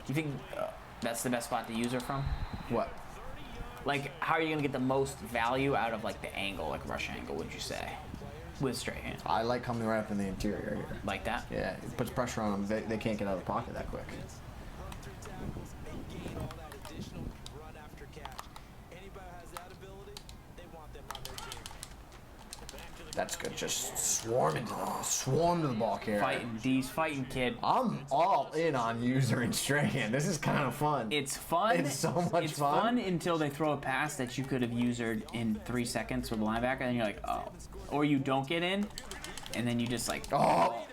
Do you think that's the best spot to use her from? What? Like, how are you gonna get the most value out of like the angle, like rush angle? Would you say, with straight hand? I like coming right up in the interior here. Like that? Yeah, it puts pressure on them. They can't get out of the pocket that quick. That's good. Just swarm to the ball carrier. Fighting D's, fighting kid. I'm all in on user and Strahan. This is kind of fun. It's fun. It's so much It's fun. fun until they throw a pass that you could have usered in 3 seconds with the linebacker, and you're like, oh. Or you don't get in, and then you just like, oh.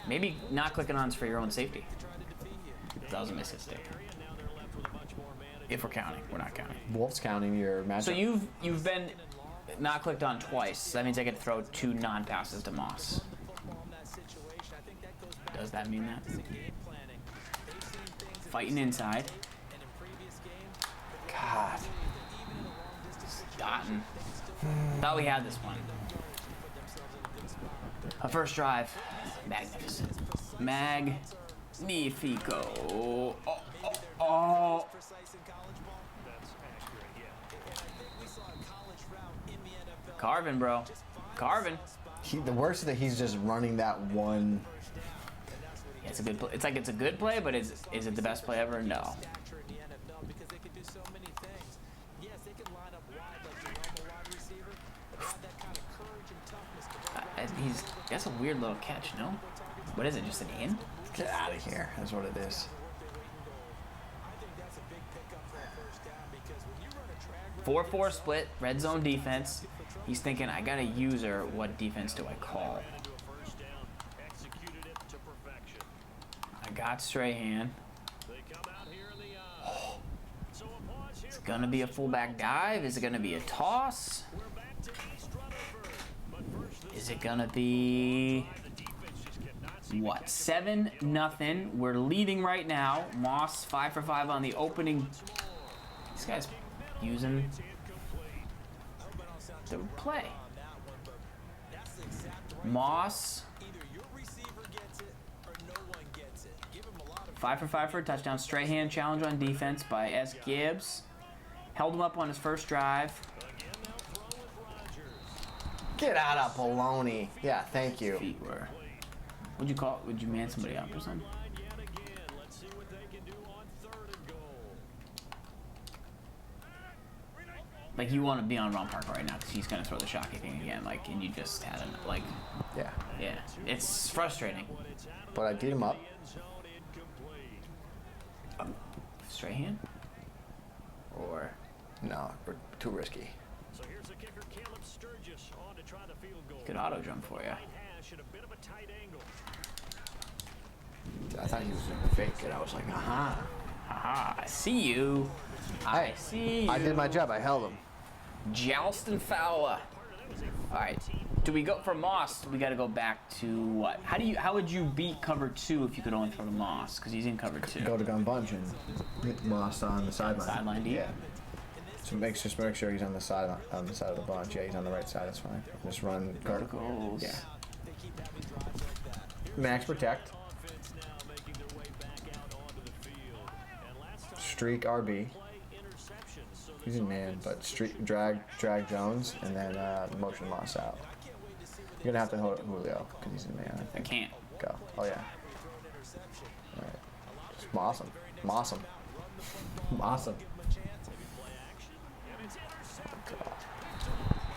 Maybe not clicking on is for your own safety. That was a mistake. If we're counting, we're not counting. Wolf's counting your matchup. So you've been not clicked on twice. That means I get to throw 2 non-passes to Moss. Does that mean that? Fighting inside. God. Dotton. Thought we had this one. A first drive. Magnificent. Magnifico. Oh. Carvin, bro. Carvin. The worst is that he's just running that one. Yeah, it's a good play. It's like it's a good play, but is it the best play ever? No. That's a weird little catch, no? What is it? Just an in? Get out of here. That's what it is. 4-4 split, red zone defense. He's thinking, I got a user. What defense do I call? I got Strahan. It's gonna be a fullback dive. Is it gonna be a toss? Is it gonna be what? 7-0. We're leading right now. Moss 5 for 5 on the opening. This guy's using the play. Moss 5 for 5 for a touchdown. Strahan challenge on defense by S. Gibbs. Held him up on his first drive. Get out of baloney. Yeah, thank you. Feet were. Would you call? Would you man somebody up or something? Like you want to be on Ron Park right now because he's gonna throw the shocky thing again. Like, and you just had an like. Yeah. Yeah, it's frustrating. But I beat him up. Strahan? Or No, we're too risky. could auto jump for you. I thought he was going to fake it. I was like, aha. Haha, I see you. I see you. I did my job. I held him. Jalston Fowler. All right. Do we go for Moss? We got to go back to what? How would you beat cover 2 if you could only throw to Moss? Because he's in cover 2. Go to gun bunch and hit Moss on the sideline. Sideline deep? Yeah. So just make sure he's on the side of the bunch. Yeah, he's on the right side. That's fine. Just run guard. Goals. Yeah. Max protect. Streak RB. He's in man, but streak drag Jones and then motion Moss out. You're gonna have to hold Julio because he's in man. I can't. Go. Oh yeah. All right. Just Awesome. Awesome. Awesome.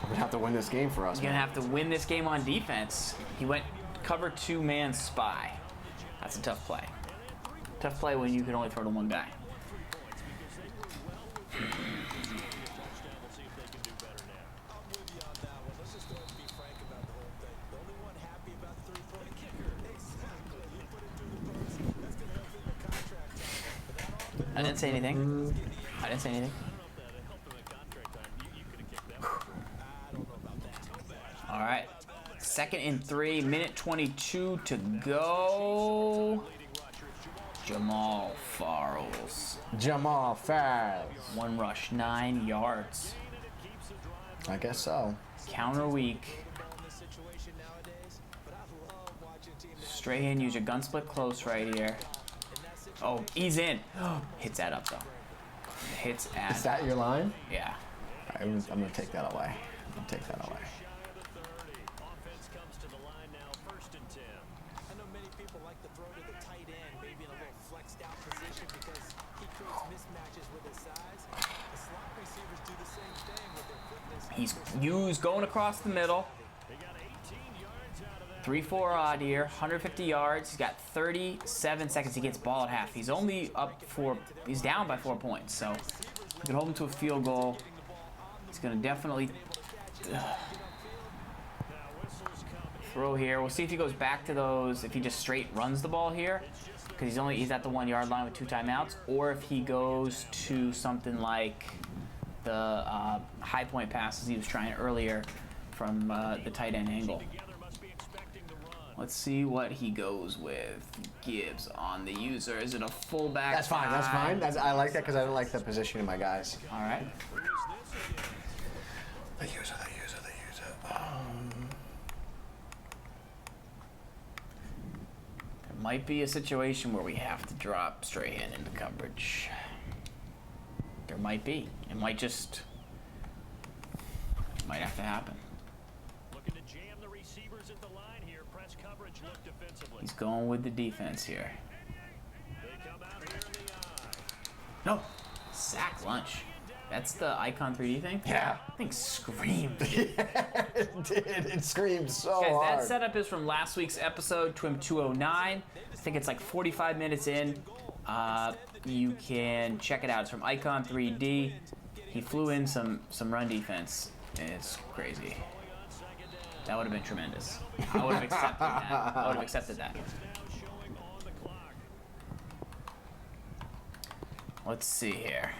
We're gonna have to win this game for us. He's gonna have to win this game on defense. He went cover 2-man spy. That's a tough play. Tough play when you can only throw to one guy. I didn't say anything. I didn't say anything. All right. 2nd and 3, minute 22 to go. ZFarls. ZFarls. 1 rush, 9 yards. I guess so. Counter weak. Strahan, use your gun split close right here. Oh, he's in. Hits that up though. Hits at. Is that your line? Yeah. I'm gonna take that away. I'm gonna take that away. He's going across the middle. 3-4 odd here, 150 yards. He's got 37 seconds. He gets ball at half. He's only he's down by 4 points. So we can hold him to a field goal. He's gonna definitely throw here. We'll see if he goes back to those, if he just straight runs the ball here, because he's at the 1 yard line with 2 timeouts, or if he goes to something like the high point passes he was trying earlier from the tight end angle. Let's see what he goes with. Gibbs on the user. Is it a fullback? That's fine. That's fine. I like that because I don't like the position of my guys. All right. The user. There might be a situation where we have to drop Strahan into coverage. There might be. It might have to happen. He's going with the defense here. No. Sack lunch. That's the Icon 3D thing? Yeah. That thing screamed. Yeah, it did. It screamed so Guys, hard. that setup is from last week's episode, TWIM 209. I think it's like 45 minutes in. You can check it out. It's from Icon 3D. He flew in some run defense. It's crazy. That would have been tremendous. I would have accepted that. Let's see here.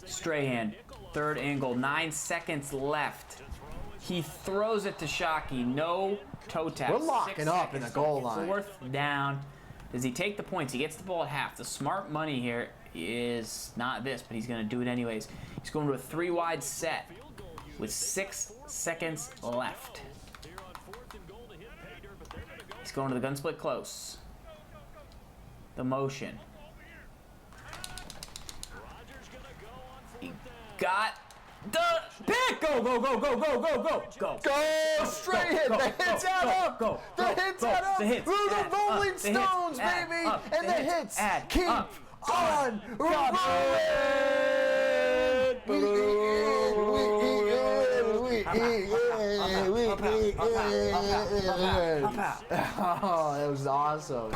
Strahan, 3rd angle, 9 seconds left. He throws it to Shockey. No toe tap. We're locking up in the goal line. 4th down. Does he take the points? He gets the ball at half. The smart money here is not this, but he's going to do it anyways. He's going to a 3-wide set with 6 seconds left. He's going to the gun split close. The motion. He got the pick. Go. Go straight hit. The hits add up. The hits add up. Through the Rolling Stones, baby. And the hits keep on rolling. Oh, that was awesome.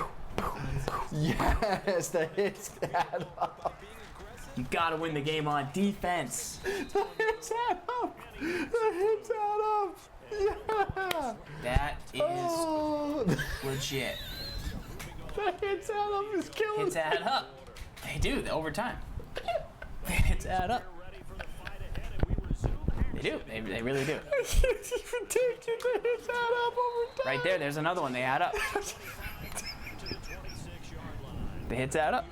Yes, the hits add up. You gotta win the game on defense. The hits add up. The hits add up. Yeah. That is legit. The hits add up is killing Hits add up. They do, over time. The hits add up. They do. They really do. I can't even take it. The hits add up over time. Right there, there's another one. They add up. The hits add up.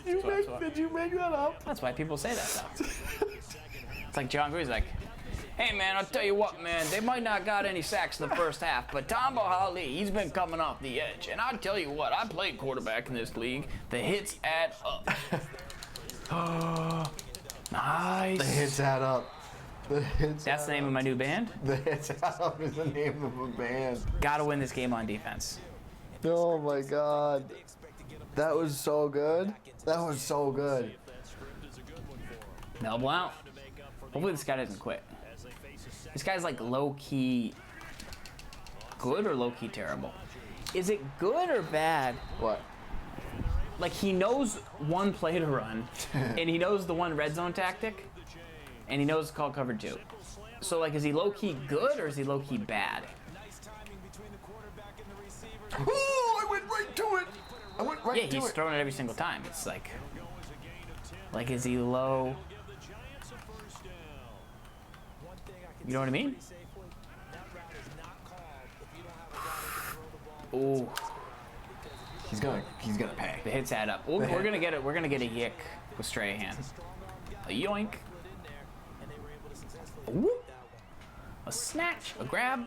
Did you make that up? That's why people say that stuff. It's like John Green's like, hey man, I'll tell you what, man, they might not got any sacks in the first half, but Tombo Ali, he's been coming off the edge. And I'll tell you what, I played quarterback in this league. The hits add up. Nice. The hits add up. The hits That's the name of my new band. The hits add up is the name of a band. Gotta win this game on defense. Oh my God. That was so good. That was so good. Mel Blount. Hopefully this guy doesn't quit. This guy's like low-key good or low-key terrible? Is it good or bad? What? Like he knows one play to run, and he knows the one red zone tactic, and he knows it's called cover 2. So like, is he low-key good or is he low-key bad? Oh, I went right to it. I went right to it. Yeah, he's throwing it every single time. It's like is he low? You know what I mean? Ooh. He's gonna pay. The hits add up. We're gonna get it. We're gonna get a yick with Strahan. A yoink. A whoop. A snatch. A grab.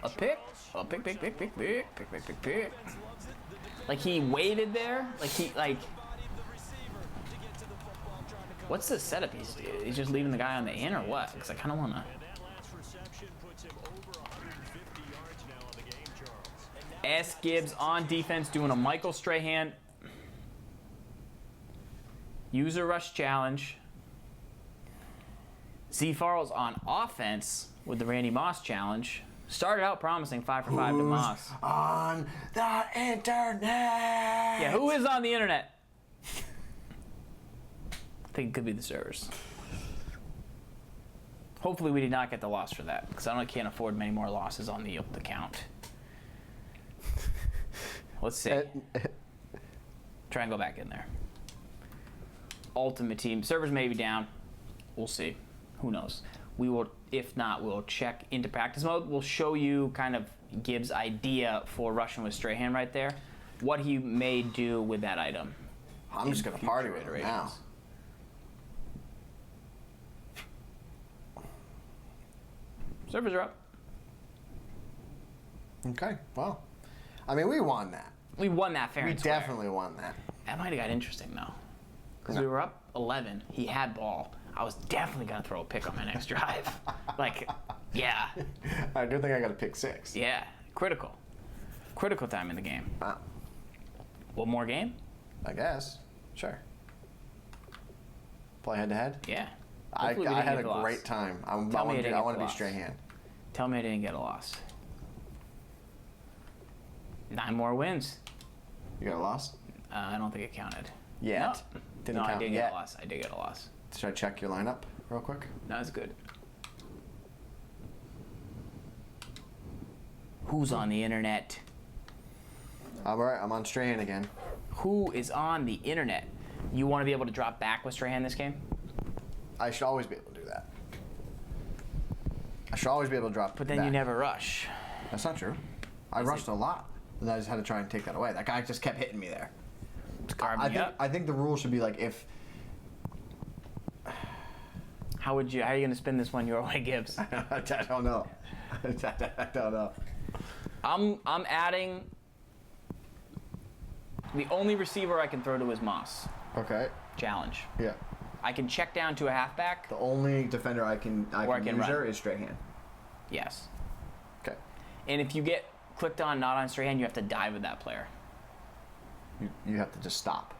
A pick. A pick. Like he waited there. What's the setup? He's just leaving the guy on the in or what? Because I kind of wanna. S. Gibbs on defense doing a Michael Strahan user rush challenge. ZFarls on offense with the Randy Moss challenge. Started out promising 5 for 5 to Moss. On the internet. Yeah, who is on the internet? I think it could be the servers. Hopefully we did not get the loss for that, because I can't afford many more losses on the account. Let's see. Try and go back in there. Ultimate team. Servers may be down. We'll see. Who knows? We will, if not, we'll check into practice mode. We'll show you kind of Gibbs' idea for rushing with Strahan right there. What he may do with that item. I'm just going to party with it now. Servers are up. Okay, well. I mean, we won that. We won that fair and square. We definitely won that. That might have got interesting, though. Because we were up 11. He had ball. I was definitely going to throw a pick on my next drive. Yeah. I do think I got a pick 6. Yeah. Critical. Critical time in the game. Wow. One more game? I guess. Sure. Play head-to-head? Yeah. I had a great time. I want to be Strahan. Tell me I didn't get a loss. 9 more wins. You got a loss? I don't think it counted. Yet? No. Didn't count I did yet. get a loss. I did get a loss. Should I check your lineup real quick? No, it's good. Who's on the internet? All right, I'm on Strahan again. Who is on the internet? You want to be able to drop back with Strahan this game? I should always be able to do that. I should always be able to drop But then back. you never rush. That's not true. I rushed a lot. And I just had to try and take that away. That guy just kept hitting me there. I think the rule should be like if... How are you going to spin this one your way, Gibbs? I don't know. I don't know. I'm adding... The only receiver I can throw to is Moss. Okay. Challenge. Yeah. I can check down to a halfback. The only defender I can use there is Strahan. Yes. Okay. And if you get clicked on not on Strahan, you have to dive with that player. You have to just stop.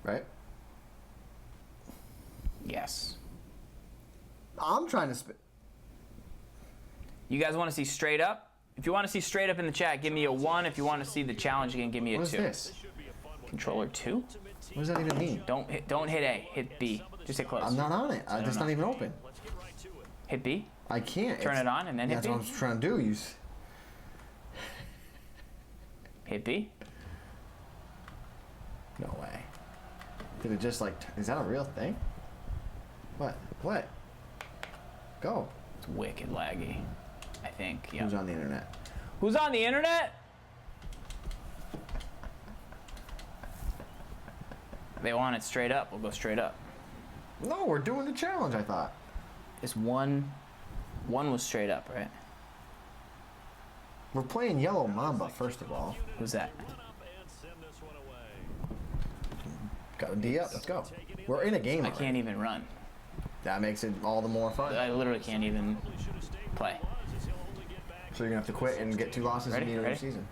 Right? Yes. I'm trying to spin. You guys want to see straight up? If you want to see straight up in the chat, give me a 1. If you want to see the challenge again, give me a 2. What is this? Controller 2? What does that even mean? Don't hit A. Hit B. Just hit close. I'm not on it. It's not even open. Hit B. I can't. Turn it on and then hit B. That's what I'm trying to do. Hit B. No way. Did it just is that a real thing? What? What? Go. It's wicked laggy, I think. Yeah. Who's on the internet? Who's on the internet? They want it straight up. We'll go straight up. No, we're doing the challenge, I thought. This one was straight up, right? We're playing Yellow Mamba, first of all. Who's that? Got a D up. Let's go. We're in a game I already. can't even run. That makes it all the more fun. I literally can't even play. So you're gonna have to quit and get 2 losses in the end of the season.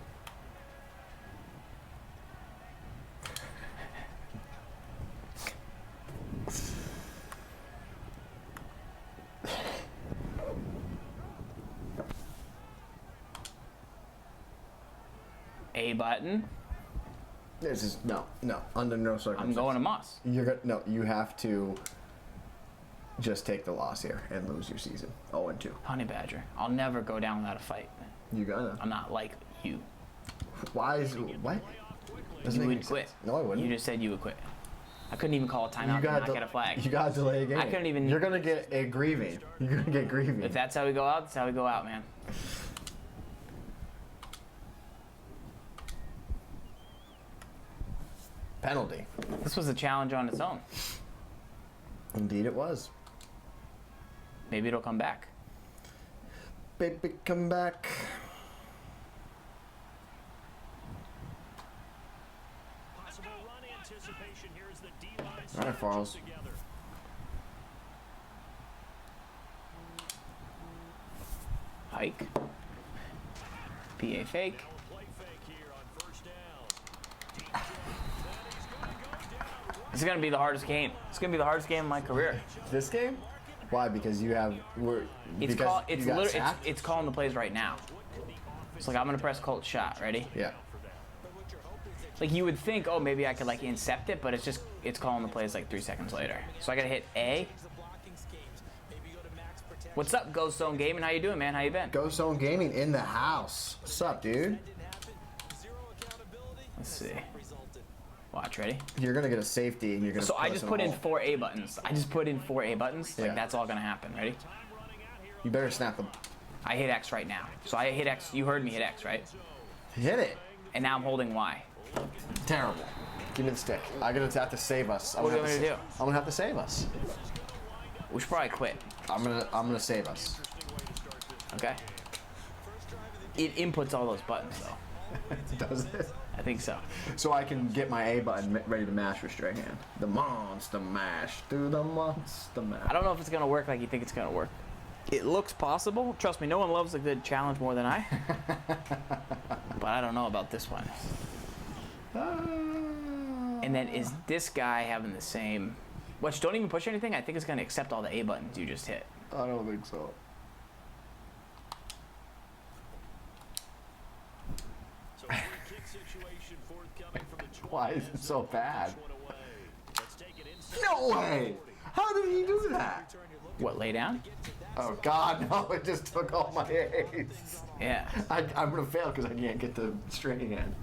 A button. This is no, under no circumstances. I'm going to Moss. You have to just take the loss here and lose your season. 0-2. Honey Badger. I'll never go down without a fight. You gonna? I'm not like you. Why is what? You would quit. No, I wouldn't. You just said you would quit. I couldn't even call a timeout and not get a flag. You got to delay a game. I couldn't even. You're gonna get a grieving. You're gonna get grieving. If that's how we go out, that's how we go out, man. Penalty. This was a challenge on its own. Indeed, it was. Maybe it'll come back. Baby, come back. All right, Farls. Hike. PA fake. This is gonna be the hardest game. It's gonna be the hardest game of my career. This game? Why? Because you have. It's calling the plays right now. It's like I'm gonna press Colt shot. Ready? Yeah. Like you would think, oh, maybe I could like incept it, but it's calling the plays like 3 seconds later. So I gotta hit A. What's up, Ghost Zone Gaming? How you doing, man? How you been? Ghost Zone Gaming in the house. What's up, dude? Let's see. Watch, ready? You're gonna get a safety, and you're gonna. So I just put in 4 A buttons. Like Yeah. that's all gonna happen. Ready? You better snap them. I hit X right now. So I hit X. You heard me hit X, right? Hit it. And now I'm holding Y. Terrible. Give me the stick. I'm gonna have to save us. What do you want me to do? I'm gonna have to save us. We should probably quit. I'm gonna save us. Okay. It inputs all those buttons though. Does it? I think so. So I can get my A button ready to mash with straight hand. The monster mash. Do the monster mash. I don't know if it's gonna work like you think it's gonna work. It looks possible. Trust me, no one loves a good challenge more than I. But I don't know about this one. And then is this guy having the same... Watch, don't even push anything. I think it's gonna accept all the A buttons you just hit. I don't think so. Why is it so bad? No way! How did he do that? What, lay down? Oh God, no! It just took all my A's. Yeah. I'm gonna fail because I can't get the straight hand.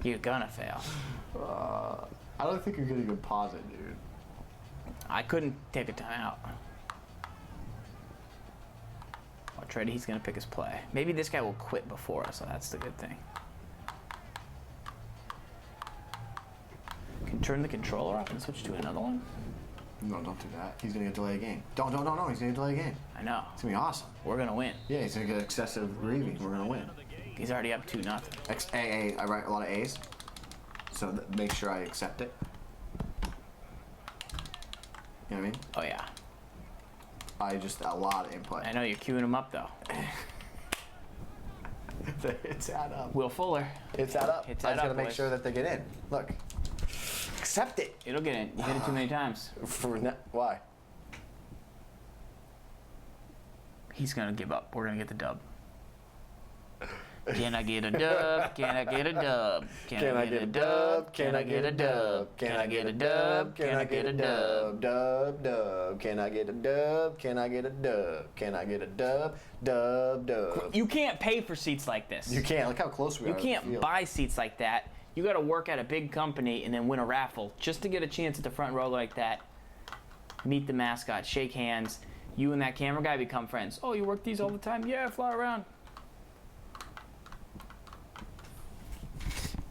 You're gonna fail. I don't think you could even pause it, dude. I couldn't take a timeout. Watch, ready? He's gonna pick his play. Maybe this guy will quit before us, so that's the good thing. Can turn the controller off and switch to another one? No, don't do that. He's gonna get delay a game. Don't. He's gonna delay a game. I know. It's gonna be awesome. We're gonna win. Yeah, he's gonna get excessive grieving. We're gonna win. He's already up 2-0. I write a lot of A's, so make sure I accept it. You know what I mean? Oh yeah. A lot of input. I know you're queuing him up though. It's add up. Will Fuller. It's add up. It's I add just up, gotta make boys. sure that they get in. Look. Accept it. It'll get in. You hit it too many times. Why? He's gonna give up. We're gonna get the dub. Can I get a dub? Can I get a dub? Can I get a dub? Can I get a dub? Can I get a dub? Can I get a dub? Dub. Can I get a dub? Can I get a dub? Can I get a dub? Dub. You can't pay for seats like this. You can't. Look how close we are. You can't buy seats like that. You got to work at a big company and then win a raffle just to get a chance at the front row like that. Meet the mascot, shake hands. You and that camera guy become friends. Oh, you work these all the time? Yeah, fly around.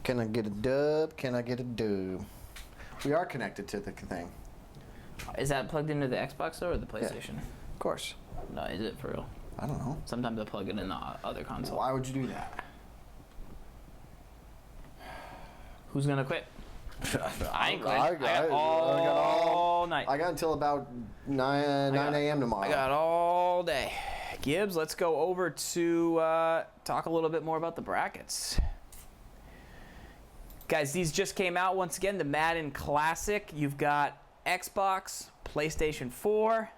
Can I get a dub? Can I get a dub? We are connected to the thing. Is that plugged into the Xbox though, or the PlayStation? Of course. No, is it for real? I don't know. Sometimes I plug it in the other console. Why would you do that? Who's gonna quit? I ain't quitting. I got all all night. I got until about 9 a.m. tomorrow. I got all day. Gibbs, let's go over to talk a little bit more about the brackets. Guys, these just came out once again. The Madden Classic. You've got Xbox, PlayStation 4,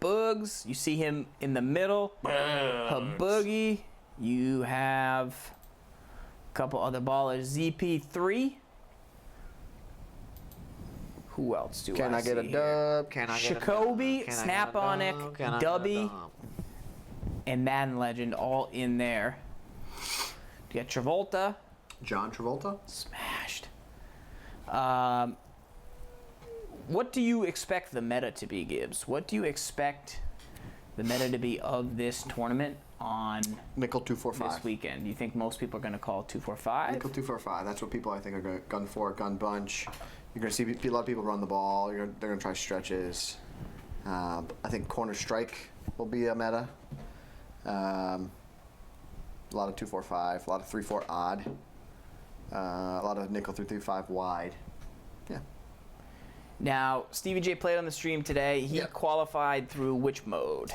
Boogs. You see him in the middle. Boogie. You have a couple other ballers. ZP3. Who else do Can I get a dub? Can I get a Shakobi, Snap-on-Ick, Dubby, and Madden Legend all in there. You got Travolta. John Travolta? Smashed. What do you expect the meta to be, Gibbs? What do you expect the meta to be of this tournament on Nickel 245 this weekend? Do you think most people are going to call 245? Nickel 245. That's what people I think are going to gun for, gun bunch. You're going to see a lot of people run the ball. They're going to try stretches. I think corner strike will be a meta. A lot of 245, a lot of 3-4 odd. A lot of nickel 3-5 wide. Yeah. Now, Stevie J played on the stream today. He qualified through which mode?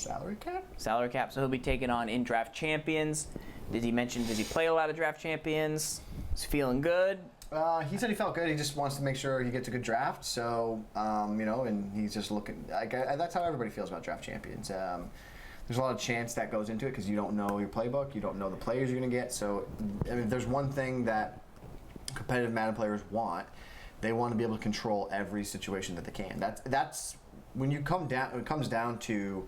Salary cap? Salary cap. So he'll be taking on in-draft champions. Does he play a lot of draft champions? Is he feeling good? He said he felt good. He just wants to make sure he gets a good draft. So, and he's just looking. That's how everybody feels about draft champions. There's a lot of chance that goes into it because you don't know your playbook. You don't know the players you're going to get. So, I mean, there's one thing that competitive Madden players want. They want to be able to control every situation that they can. That's when you come down. When it comes down to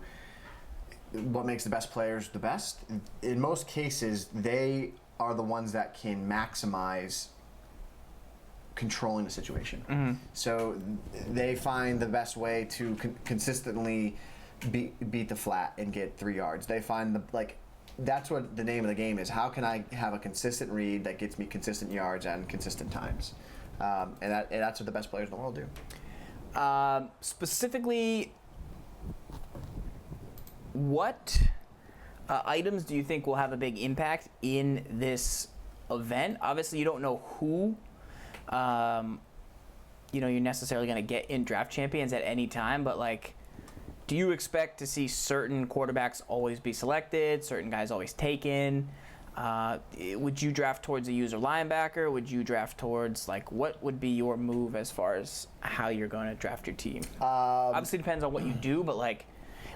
what makes the best players the best. In most cases, they are the ones that can maximize controlling the situation. Mm-hmm. So they find the best way to consistently beat the flat and get 3 yards. They find that's what the name of the game is. How can I have a consistent read that gets me consistent yards and consistent times? And that's what the best players in the world do. Specifically, what items do you think will have a big impact in this event? Obviously, you don't know who you're necessarily going to get in draft champions at any time, but do you expect to see certain quarterbacks always be selected, certain guys always taken? Would you draft towards a user linebacker? Would you draft towards what would be your move as far as how you're going to draft your team? Obviously, it depends on what you do, but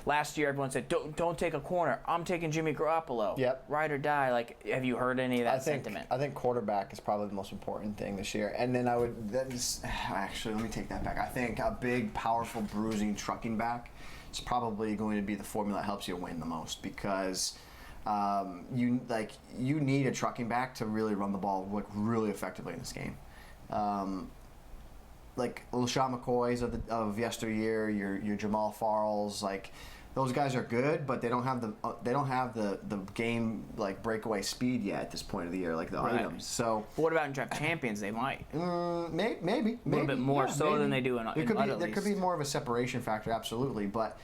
last year everyone said don't take a corner. I'm taking Jimmy Garoppolo. Yep. Ride or die. Have you heard any of that sentiment? I think quarterback is probably the most important thing this year. And then actually let me take that back. I think a big, powerful, bruising trucking back is probably going to be the formula that helps you win the most because you need a trucking back to really run the ball really effectively in this game. LaShawn McCoy's of yesteryear, your Jamal Farls, those guys are good, but they don't have the game breakaway speed yet at this point of the year, the items. So, but what about in draft champions? They might. Maybe a little bit more than they do in there could be more of a separation factor, absolutely. But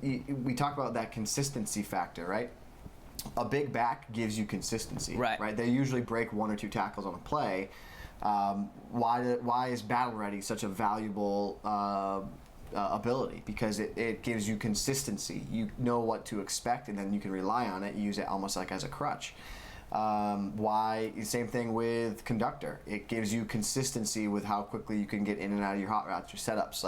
we talk about that consistency factor, right? A big back gives you consistency, right? They usually break 1 or 2 tackles on a play. Why is battle ready such a valuable ability? Because it gives you consistency. You know what to expect, and then you can rely on it. You use it almost as a crutch. Same thing with conductor. It gives you consistency with how quickly you can get in and out of your hot routes, your setups.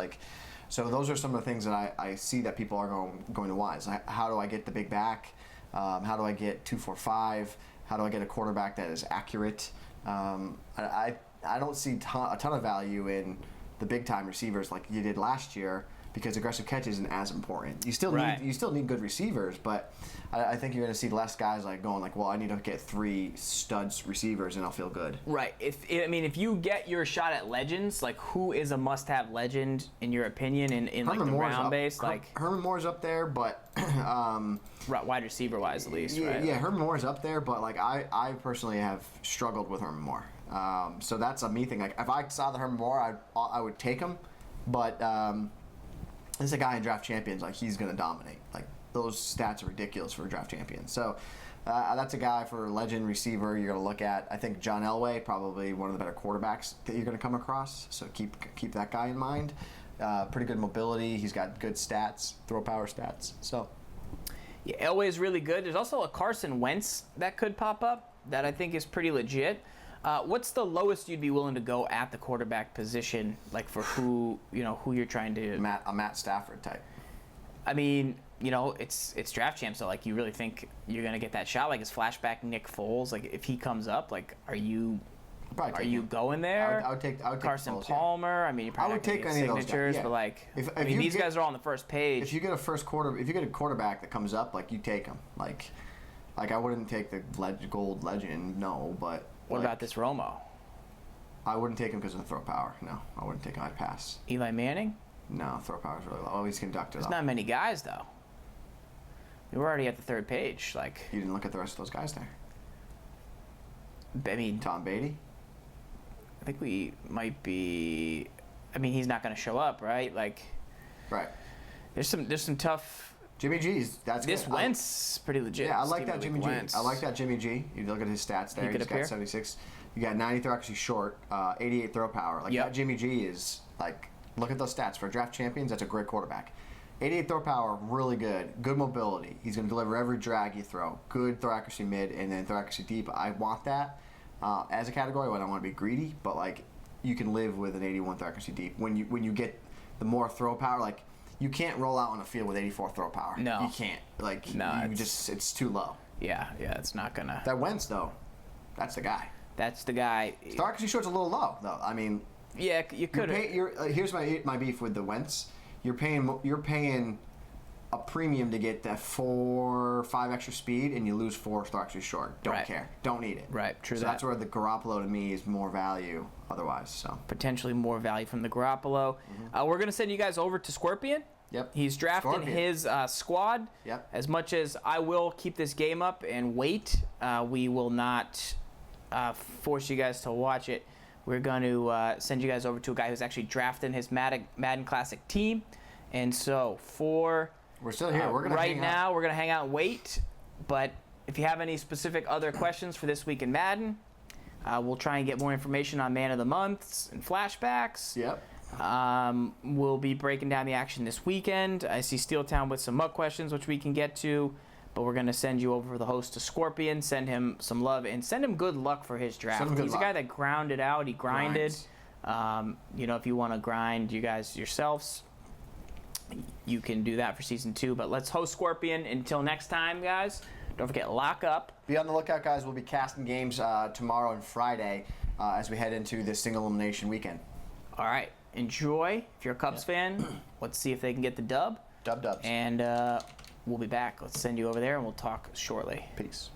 So those are some of the things that I see that people are going to want. How do I get the big back? How do I get 2-4-5? How do I get a quarterback that is accurate? I don't see a ton of value in the big time receivers like you did last year because aggressive catch isn't as important. You still need good receivers, but I think you're going to see less guys going well, I need to get 3 studs receivers and I'll feel good. Right. If you get your shot at legends, who is a must-have legend in your opinion in the round base? Herman Moore's up there, but wide receiver wise at least. Right? Yeah, Herman Moore's up there, but I personally have struggled with Herman Moore. So that's a me thing. If I saw the Herman Moore, I would take him, but this is a guy in draft champions. He's going to dominate. Those stats are ridiculous for draft champions. So that's a guy for legend receiver you're going to look at. I think John Elway, probably one of the better quarterbacks that you're going to come across. So keep that guy in mind. pretty good mobility. He's got good stats, throw power stats. So, yeah, Elway's really good. There's also a Carson Wentz that could pop up that I think is pretty legit. What's the lowest you'd be willing to go at the quarterback position, like for who you're trying to? a Matt Stafford type. I mean, it's draft champ, so like you really think you're gonna get that shot? Like, is flashback Nick Foles? Like, if he comes up, like, are you going there? I would take Carson Foles, Palmer. I mean, you probably I would take any of those signatures, guys, yeah. but like, If these guys are all on the first page. If you get a quarterback that comes up, like, you take him. Like I wouldn't take the gold legend, no, but. What about this Romo? I wouldn't take him because of the throw power. No, I wouldn't take him. I'd pass. Eli Manning? No, throw power is really low. Oh, he's conducted. There's not many guys though. We're already at the third page. Like, you didn't look at the rest of those guys there. I mean, Tom Beatty. I think we might be. I mean, he's not going to show up, right? Like, right. There's some tough. Jimmy G's. That's this good. Wentz pretty legit. Yeah, I like that Jimmy Wentz. G. I like that Jimmy G. You look at his stats there. He's got 76. You got 90 throw accuracy short, 88 throw power. Like, that Jimmy G is like. Look at those stats for draft champions. That's a great quarterback. 88 throw power, really good. Good mobility. He's going to deliver every drag you throw. Good throw accuracy mid and then throw accuracy deep. I want that as a category. I don't want to be greedy, but like you can live with an 81 throw accuracy deep. When you get the more throw power, like you can't roll out on a field with 84 throw power. No, you can't. Like no, it's too low. Yeah, it's not gonna. That Wentz though, that's the guy. That's the guy. Throw accuracy short's a little low though. I mean. Yeah, you could. Here's my beef with the Wentz. You're paying a premium to get that 4 or 5 extra speed, and you lose 4 throw accuracy short. Don't care. Don't need it. Right. True. So that's where the Garoppolo to me is more value. Otherwise, so potentially more value from the Garoppolo. We're gonna send you guys over to Scorpion. Yep. He's drafting his squad. Yep. As much as I will keep this game up and wait, we will not force you guys to watch it. We're going to send you guys over to a guy who's actually drafting his Madden Classic team. And so we're still here. We're gonna right now, we're going to hang out and wait. But if you have any specific other questions for this week in Madden, we'll try and get more information on Man of the Months and flashbacks. Yep. We'll be breaking down the action this weekend. I see Steel Town with some mug questions, which we can get to. But we're going to send you over the host to Scorpion, send him some love, and send him good luck for his draft. He's a guy that grounded out. He grinded. If you want to grind you guys yourselves, you can do that for Season 2. But let's host Scorpion. Until next time, guys, don't forget, lock up. Be on the lookout, guys. We'll be casting games tomorrow and Friday as we head into this single elimination weekend. All right. Enjoy. If you're a Cubs fan, let's see if they can get the dub. Dubs. And we'll be back. Let's send you over there, and we'll talk shortly. Peace.